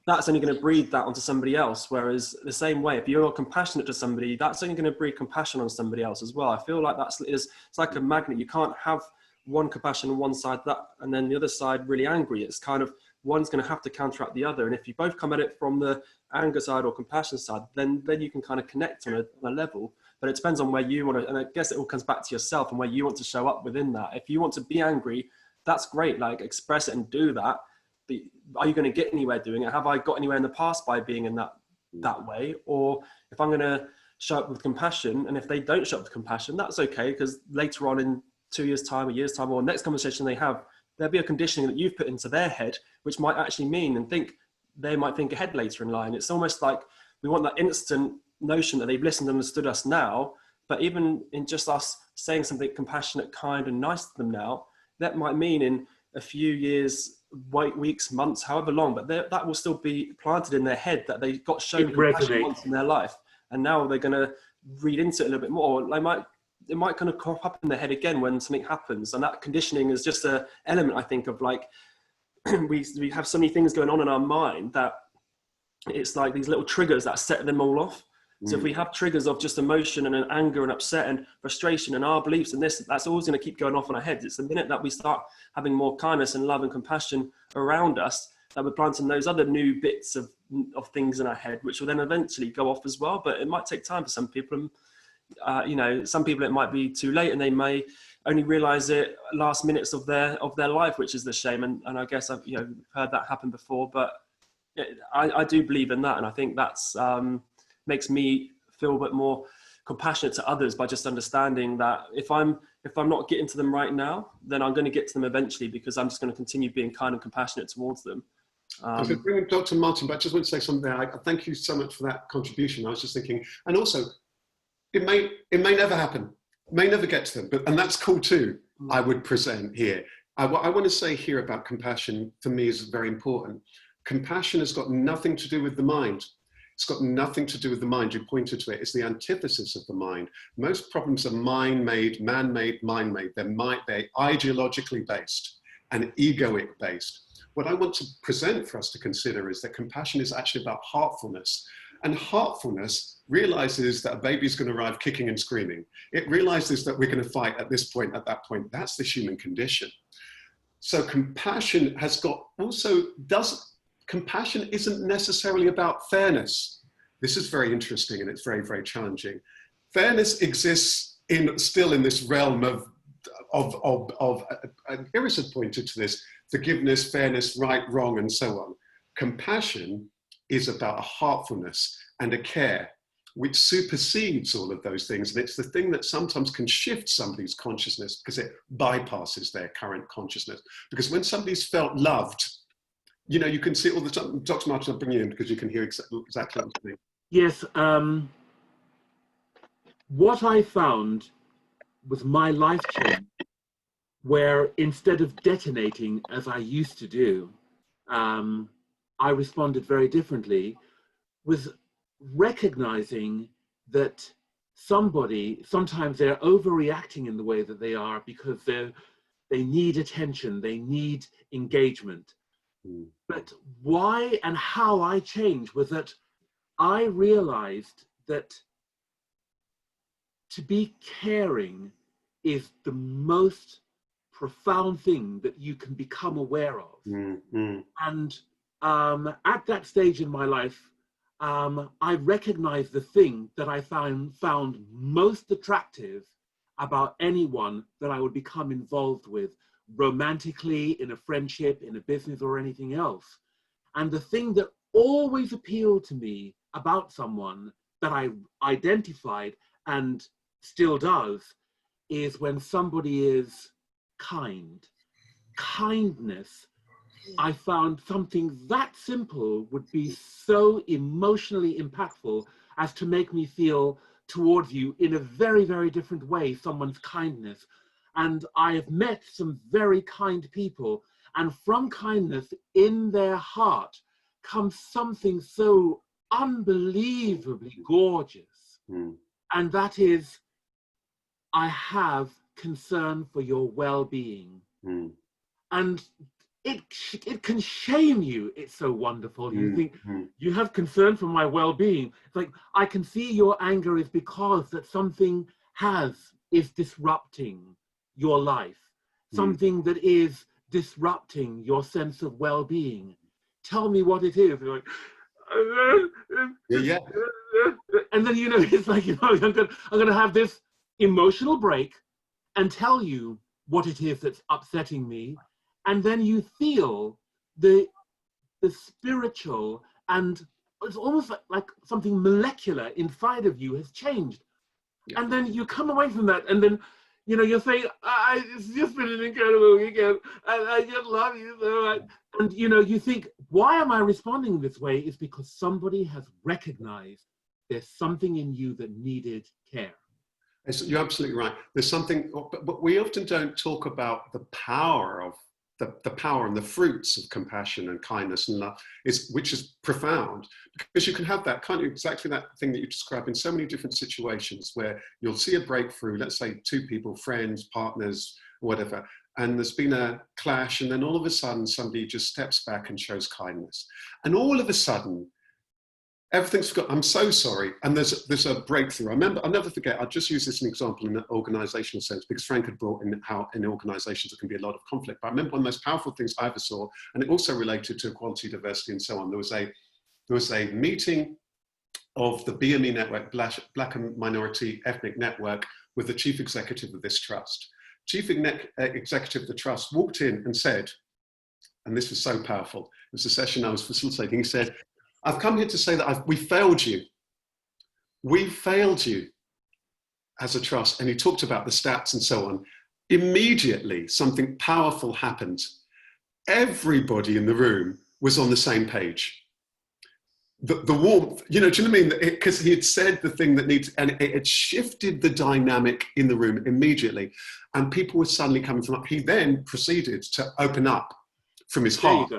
E: that's only going to breed that onto somebody else. Whereas the same way, if you're compassionate to somebody, that's only going to breed compassion on somebody else as well. I feel like it's like a magnet. You can't have one compassion on one side and then the other side really angry. It's kind of, one's going to have to counteract the other. And if you both come at it from the anger side or compassion side, then you can kind of connect on a level. But it depends on where you want to, and I guess it all comes back to yourself and where you want to show up within that. If you want to be angry, that's great, like express it and do that. But are you going to get anywhere doing it? Have I got anywhere in the past by being in that way? Or if I'm going to show up with compassion, and if they don't show up with compassion, that's okay, because later on in 2 years' time, a year's time, or next conversation they have, there'll be a conditioning that you've put into their head, which might actually mean they might think ahead later in line. It's almost like we want that instant notion that they've listened and understood us now, but even in just us saying something compassionate, kind and nice to them now, that might mean in a few years, weeks, months, however long, but that will still be planted in their head that they got shown compassion once in their life, and now they're going to read into it a little bit more. It might kind of crop up in their head again when something happens, and that conditioning is just an element, I think, of like we have so many things going on in our mind that it's like these little triggers that set them all off. So if we have triggers of just emotion and an anger and upset and frustration and our beliefs and this, that's always going to keep going off in our heads. It's the minute that we start having more kindness and love and compassion around us that we're planting those other new bits of things in our head, which will then eventually go off as well. But it might take time for some people. Some people it might be too late and they may only realize it last minutes of their life, which is the shame. And I guess I've heard that happen before, but I do believe in that. And I think that's makes me feel a bit more compassionate to others by just understanding that if I'm not getting to them right now, then I'm going to get to them eventually, because I'm just going to continue being kind and compassionate towards them.
A: So bringing Dr. Martin, but I just want to say something there. Thank you so much for that contribution. I was just thinking, and also, it may never happen, may never get to them, and that's cool too. I would present here. What I want to say here about compassion for me is very important. Compassion has got nothing to do with the mind. It's got nothing to do with the mind. You pointed to it. It's the antithesis of the mind. Most problems are mind-made, man-made, mind-made. They're ideologically based and egoic based. What I want to present for us to consider is that compassion is actually about heartfulness. And heartfulness realizes that a baby's going to arrive kicking and screaming. It realizes that we're going to fight at this point, at that point. That's the human condition. So compassion has got compassion isn't necessarily about fairness. This is very interesting and it's very, very challenging. Fairness exists still in this realm of Iris had pointed to this, forgiveness, fairness, right, wrong, and so on. Compassion is about a heartfulness and a care which supersedes all of those things. And it's the thing that sometimes can shift somebody's consciousness because it bypasses their current consciousness. Because when somebody's felt loved, you know, you can see it all the time. Dr. Martin, I'll bring you in because you can hear exactly what I'm saying.
B: Yes. What I found was my life change, where instead of detonating as I used to do, I responded very differently, was recognizing that sometimes they're overreacting in the way that they are because they need attention, they need engagement. But why and how I changed was that I realized that to be caring is the most profound thing that you can become aware of. And at that stage in my life, I recognized the thing that I found most attractive about anyone that I would become involved with, romantically, in a friendship, in a business, or anything else. And the thing that always appealed to me about someone that I identified and still does is when somebody is kind. Kindness, I found something that simple would be so emotionally impactful as to make me feel towards you in a very, very different way, someone's kindness. And I have met some very kind people, and from kindness in their heart comes something so unbelievably gorgeous. And that is, I have concern for your well-being. And it can shame you. It's so wonderful. You think, you have concern for my well-being. It's like, I can see your anger is because that something is disrupting your life, something that is disrupting your sense of well-being. Tell me what it is. You're like,
A: yeah.
B: And then, you know, it's like, you know, I'm going to have this emotional break and tell you what it is that's upsetting me. And then you feel the spiritual, and it's almost like something molecular inside of you has changed. Yeah. And then you come away from that, and then, you know, you're saying, it's just been an incredible weekend, and I just love you so much. And, you know, you think, why am I responding this way? It's because somebody has recognized there's something in you that needed care.
A: You're absolutely right. There's something, but we often don't talk about the power of the power and the fruits of compassion and kindness and love, which is profound, because you can have that kind of exactly that thing that you describe in so many different situations where you'll see a breakthrough, let's say two people, friends, partners, whatever, and there's been a clash, and then all of a sudden somebody just steps back and shows kindness, and all of a sudden everything's forgotten. I'm so sorry. And there's a breakthrough. I'll never forget, I'll just use this as an example in an organizational sense, because Frank had brought in how in organizations there can be a lot of conflict. But I remember one of the most powerful things I ever saw, and it also related to equality, diversity, and so on. There was a meeting of the BME network, Black and Minority Ethnic Network, with the chief executive of this trust. Chief executive of the trust walked in and said, and this was so powerful, it was a session I was facilitating, he said, I've come here to say that we failed you. We failed you as a trust. And he talked about the stats and so on. Immediately, something powerful happened. Everybody in the room was on the same page. The warmth, you know, do you know what I mean? Because he had said the thing that needs, and it had shifted the dynamic in the room immediately. And people were suddenly coming from up. He then proceeded to open up from his heart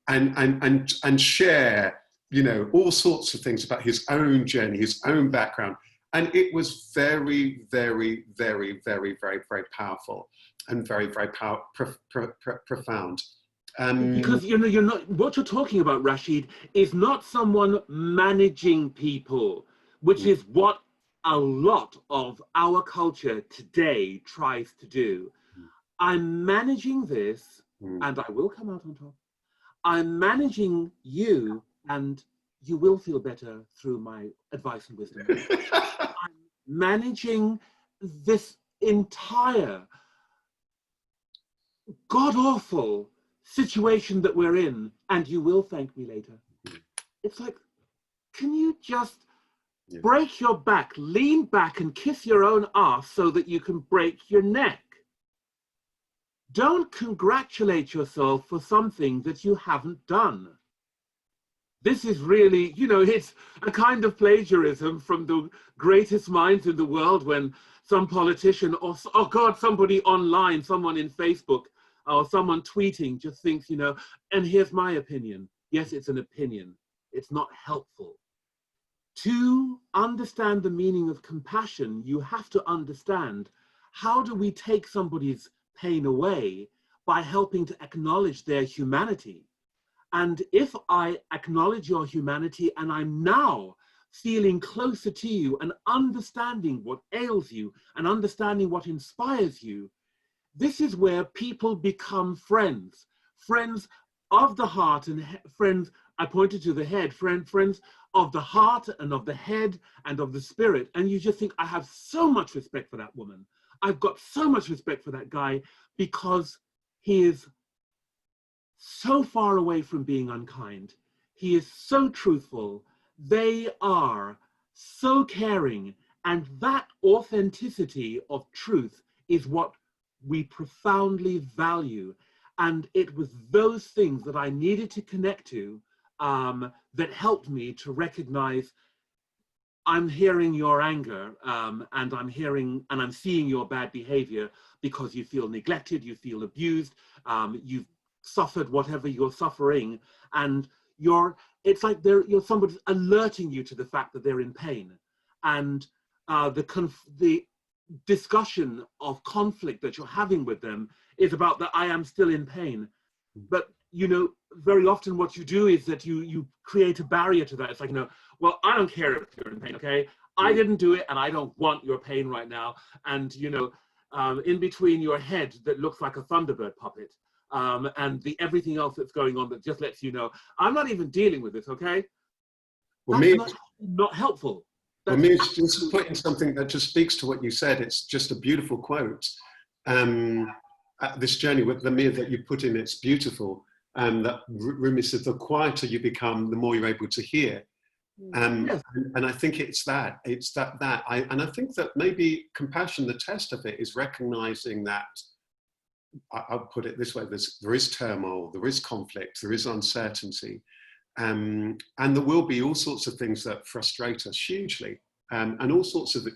A: and share, you know, all sorts of things about his own journey, his own background. And it was very, very, very, very, very, very powerful and very, very profound.
B: Because you know, you're not, what you're talking about, Rasheed, is not someone managing people, which is what a lot of our culture today tries to do. I'm managing this, and I will come out on top. I'm managing you, and you will feel better through my advice and wisdom. I'm managing this entire god-awful situation that we're in, and you will thank me later. It's like, can you just break your back, lean back and kiss your own ass so that you can break your neck? Don't congratulate yourself for something that you haven't done. This is really, you know, it's a kind of plagiarism from the greatest minds in the world when some politician or, oh God, somebody online, someone in Facebook, or someone tweeting just thinks, you know, and here's my opinion. Yes, it's an opinion. It's not helpful. To understand the meaning of compassion, you have to understand, how do we take somebody's pain away? By helping to acknowledge their humanity. And if I acknowledge your humanity and I'm now feeling closer to you and understanding what ails you and understanding what inspires you, this is where people become friends, friends of the heart and friends, I pointed to the head, friends of the heart and of the head and of the spirit. And you just think, I have so much respect for that woman. I've got so much respect for that guy because he is so far away from being unkind. He is so truthful. They are so caring. And that authenticity of truth is what we profoundly value. And it was those things that I needed to connect to that helped me to recognize, I'm hearing your anger and I'm seeing your bad behavior because you feel neglected, you feel abused, you've suffered whatever you're suffering, and it's like somebody's alerting you to the fact that they're in pain. And the discussion of conflict that you're having with them is about that I am still in pain. But, you know, very often what you do is that you create a barrier to that. It's like, you know, well, I don't care if you're in pain, okay? I didn't do it and I don't want your pain right now. And, you know, in between your head that looks like a Thunderbird puppet and everything else that's going on that just lets you know, I'm not even dealing with this, okay?
A: Well,
B: that's not helpful.
A: For me, it's just putting something that just speaks to what you said. It's just a beautiful quote. This journey with the mirror that you put in, it's beautiful. And that Rumi said, the quieter you become, the more you're able to hear. And I think it's that. And I think that maybe compassion, the test of it is recognizing that, I'll put it this way, there is turmoil, there is conflict, there is uncertainty. And there will be all sorts of things that frustrate us hugely, and all sorts of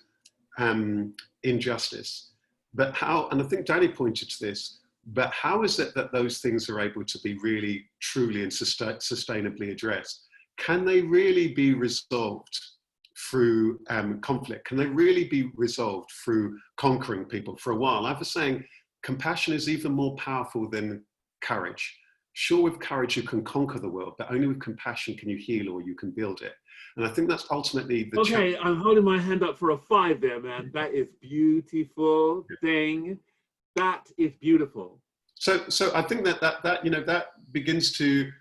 A: injustice. But how, and I think Danny pointed to this, but how is it that those things are able to be really, truly and sustainably addressed? Can they really be resolved through conflict? Can they really be resolved through conquering people? For a while, I was saying compassion is even more powerful than courage. Sure, with courage, you can conquer the world, but only with compassion can you heal or you can build it. And I think that's ultimately the
B: Okay, I'm holding my hand up for a 5 there, man. That is beautiful thing. That is beautiful.
A: So I think that you know, that begins to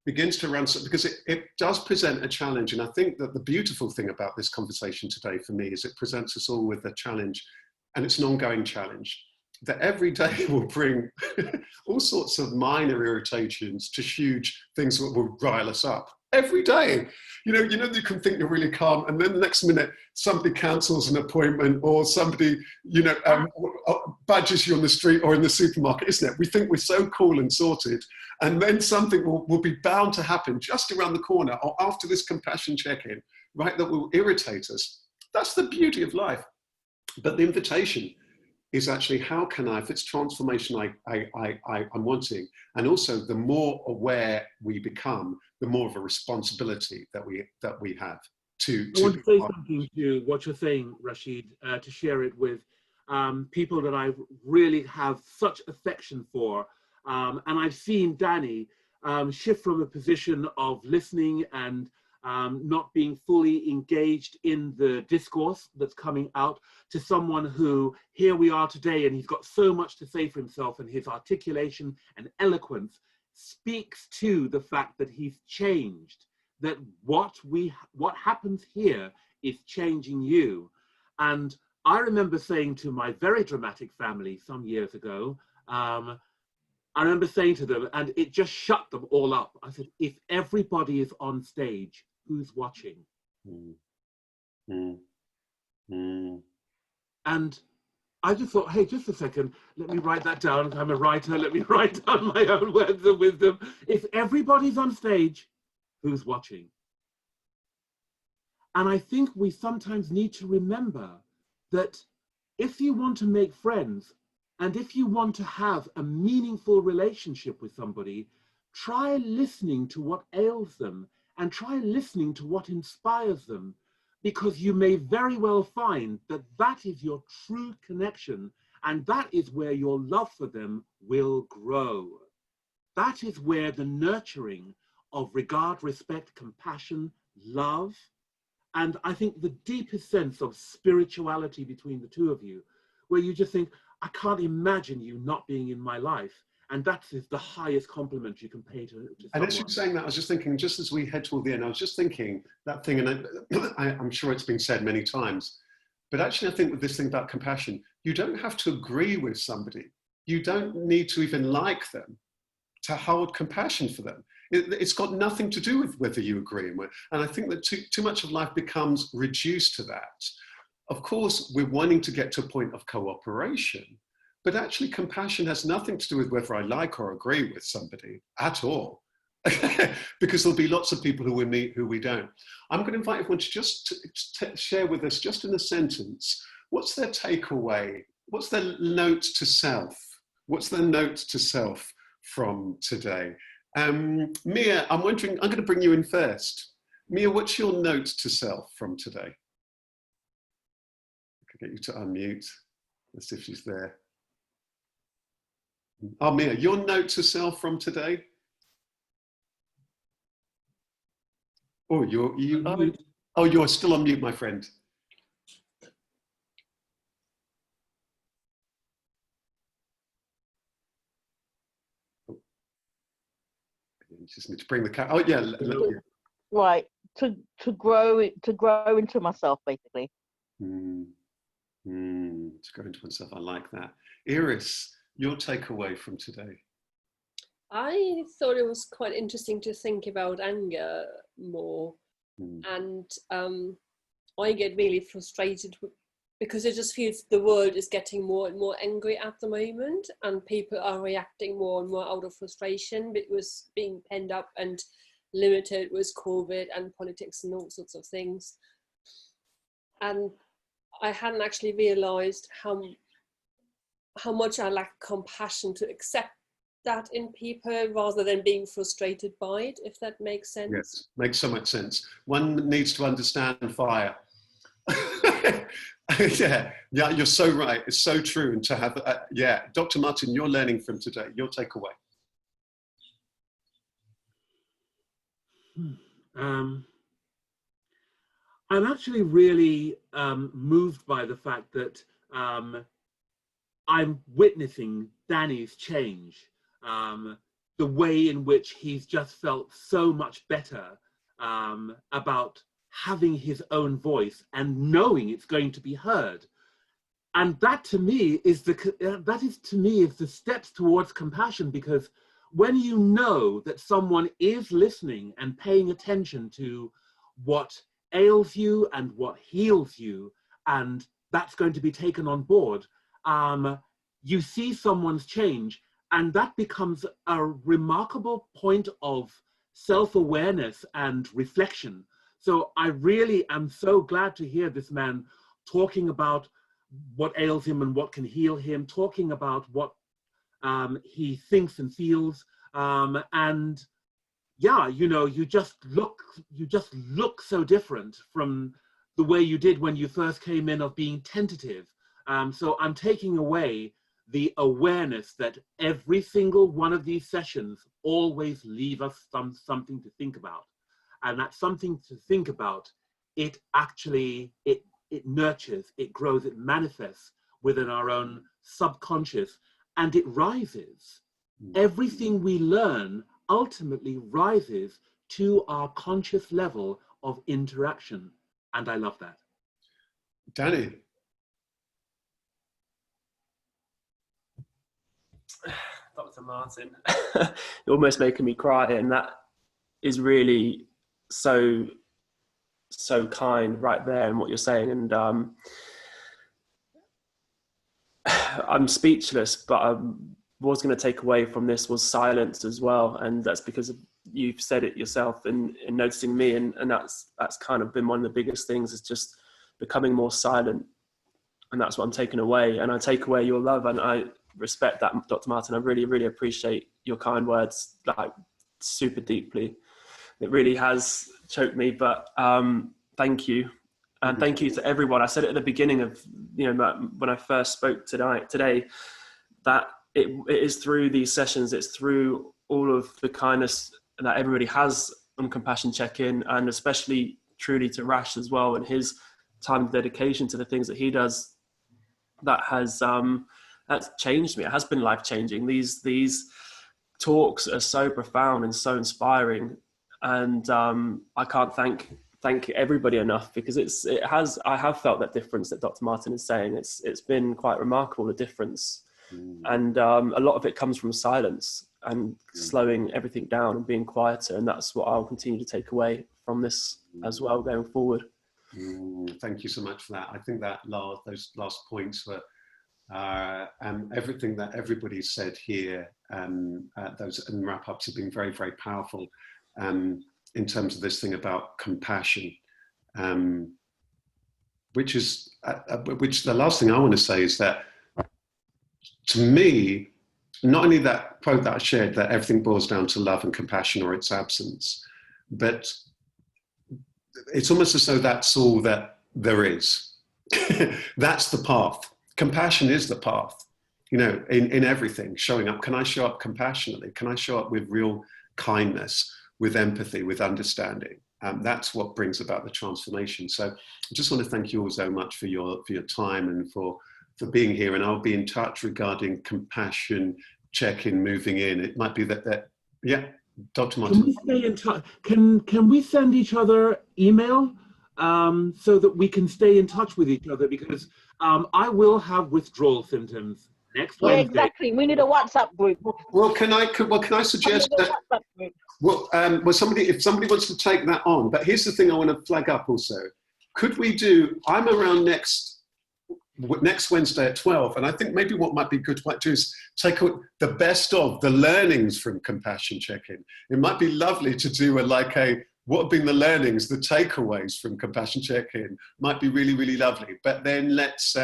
A: run, because it does present a challenge. And I think that the beautiful thing about this conversation today for me is it presents us all with a challenge, and it's an ongoing challenge. That every day will bring all sorts of minor irritations to huge things that will rile us up. every day. You know, you can think you're really calm, and then the next minute somebody cancels an appointment, or somebody, badges you on the street or in the supermarket, isn't it? We think we're so cool and sorted, and then something will be bound to happen just around the corner or after this compassion check-in, right, that will irritate us. That's the beauty of life. But the invitation is actually, how can I, if it's transformation I'm wanting, and also the more aware we become, the more of a responsibility that we have to.
B: I want to say something to what you're saying, Rasheed, to share it with people that I really have such affection for. And I've seen Danny shift from a position of listening and not being fully engaged in the discourse that's coming out, to someone who, here we are today, and he's got so much to say for himself, and his articulation and eloquence speaks to the fact that he's changed, that what happens here is changing you. And I remember saying to my very dramatic family some years ago, I remember saying to them, and it just shut them all up. I said, if everybody is on stage, who's watching? And I just thought, hey, just a second, let me write that down. I'm a writer, let me write down my own words of wisdom. If everybody's on stage, who's watching? And I think we sometimes need to remember that if you want to make friends, and if you want to have a meaningful relationship with somebody, try listening to what ails them, and try listening to what inspires them, because you may very well find that that is your true connection, and that is where your love for them will grow. That is where the nurturing of regard, respect, compassion, love, and I think the deepest sense of spirituality between the two of you, where you just think, I can't imagine you not being in my life. And that is the highest compliment you can pay to someone.
A: And as you were saying that, I was just thinking, just as we head toward the end, I was just thinking that thing, and I'm sure it's been said many times, but actually I think with this thing about compassion, you don't have to agree with somebody. You don't need to even like them to hold compassion for them. It's got nothing to do with whether you agree. And I think that too much of life becomes reduced to that. Of course, we're wanting to get to a point of cooperation, but actually compassion has nothing to do with whether I like or agree with somebody at all, because there'll be lots of people who we meet who we don't. I'm going to invite everyone to just share with us, just in a sentence, what's their takeaway? What's their note to self? What's their note to self from today? Mia, I'm wondering, I'm going to bring you in first. Mia, what's your note to self from today? I could get you to unmute. Let's see if she's there. Oh, Mia, your note to self from today? Oh, you're still on mute, my friend. Oh. You just need to bring the cat. Oh, yeah.
F: Right, to grow into myself, basically.
A: To grow into myself. I like that. Iris, your takeaway from today?
C: I thought it was quite interesting to think about anger more. And I get really frustrated because it just feels the world is getting more and more angry at the moment, and people are reacting more and more out of frustration. It was being penned up and limited with COVID and politics and all sorts of things. And I hadn't actually realized how much I lack compassion to accept that in people rather than being frustrated by it, if that makes sense.
A: Yes, makes so much sense. One needs to understand fire. yeah, you're so right. It's so true. And to have, Dr. Martin, you're learning from today, your takeaway.
B: I'm actually really moved by the fact that I'm witnessing Danny's change, the way in which he's just felt so much better about having his own voice and knowing it's going to be heard. And that to me is the steps towards compassion, because when you know that someone is listening and paying attention to what ails you and what heals you, and that's going to be taken on board, you see someone's change, and that becomes a remarkable point of self-awareness and reflection. So I really am so glad to hear this man talking about what ails him and what can heal him, talking about what he thinks and feels, and yeah, you know, you just look so different from the way you did when you first came in, of being tentative. So I'm taking away the awareness that every single one of these sessions always leave us something to think about. And that something to think about, it actually, it nurtures, it grows, it manifests within our own subconscious, and it rises. Everything we learn ultimately rises to our conscious level of interaction. And I love that.
A: Danny.
E: Dr. Martin, you're almost making me cry, and that is really so kind right there in what you're saying. And I'm speechless, but was going to take away from this was silence as well, and that's because you've said it yourself in noticing me, and that's kind of been one of the biggest things, is just becoming more silent, and that's what I'm taking away. And I take away your love, and I respect that, Dr. Martin. I really, really appreciate your kind words, like super deeply. It really has choked me, but thank you. And thank you to everyone. I said it at the beginning of, you know, when I first spoke today, that it is through these sessions, it's through all of the kindness that everybody has on Compassion Check-In, and especially truly to Rash as well, and his time and dedication to the things that he does, that has that's changed me. It has been life-changing. These talks are so profound and so inspiring, and I can't thank everybody enough, because I have felt that difference that Dr. Martin is saying. It's been quite remarkable, the difference. And a lot of it comes from silence and slowing everything down and being quieter, and that's what I'll continue to take away from this as well going forward.
A: Thank you so much for that. I think that those last points were everything that everybody said here, those and wrap-ups have been very, very powerful in terms of this thing about compassion, which the last thing I want to say is that, to me, not only that quote that I shared, that everything boils down to love and compassion or its absence, but it's almost as though that's all that there is. That's the path. Compassion is the path, you know, in everything, showing up. Can I show up compassionately? Can I show up with real kindness, with empathy, with understanding? That's what brings about the transformation. So I just want to thank you all so much for your time and for being here. And I'll be in touch regarding Compassion Check-In moving in. It might be that yeah, Dr. Martin.
B: Can we stay in touch? Can we send each other email so that we can stay in touch with each other? Because I will have withdrawal symptoms next Wednesday.
F: Yeah, exactly. We need a WhatsApp group.
A: Well, can I suggest that? Well, if somebody wants to take that on, but here's the thing I want to flag up also. Could we do? I'm around next Wednesday at 12, and I think maybe what might be good to do is take the best of the learnings from Compassion Check-In. It might be lovely to do what have been the learnings, the takeaways from Compassion Check-In. Might be really, really lovely. But then let's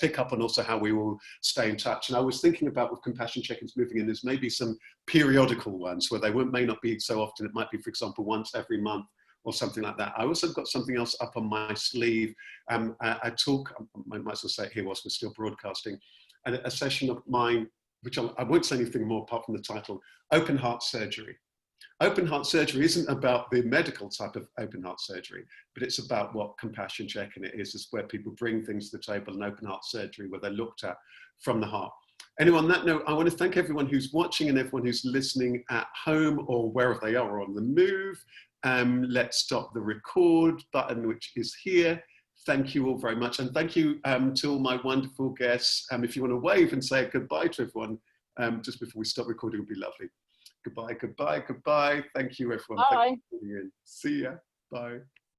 A: pick up on also how we will stay in touch. And I was thinking about, with Compassion Check-Ins moving in, there's maybe some periodical ones where they may not be so often. It might be, for example, once every month or something like that. I also got something else up on my sleeve. I might as well say it here whilst we're still broadcasting, and a session of mine, which I won't say anything more apart from the title, Open Heart Surgery. Open heart surgery isn't about the medical type of open heart surgery, but it's about what Compassion Check-In is where people bring things to the table, and open heart surgery where they're looked at from the heart. Anyway, on that note, I want to thank everyone who's watching and everyone who's listening at home or wherever they are, or on the move. Let's stop the record button, which is here. Thank you all very much. And thank you to all my wonderful guests. If you want to wave and say goodbye to everyone, just before we stop recording would be lovely. Goodbye, goodbye, goodbye. Thank you, everyone.
F: Bye.
A: Thank you for tuning in. See ya. Bye.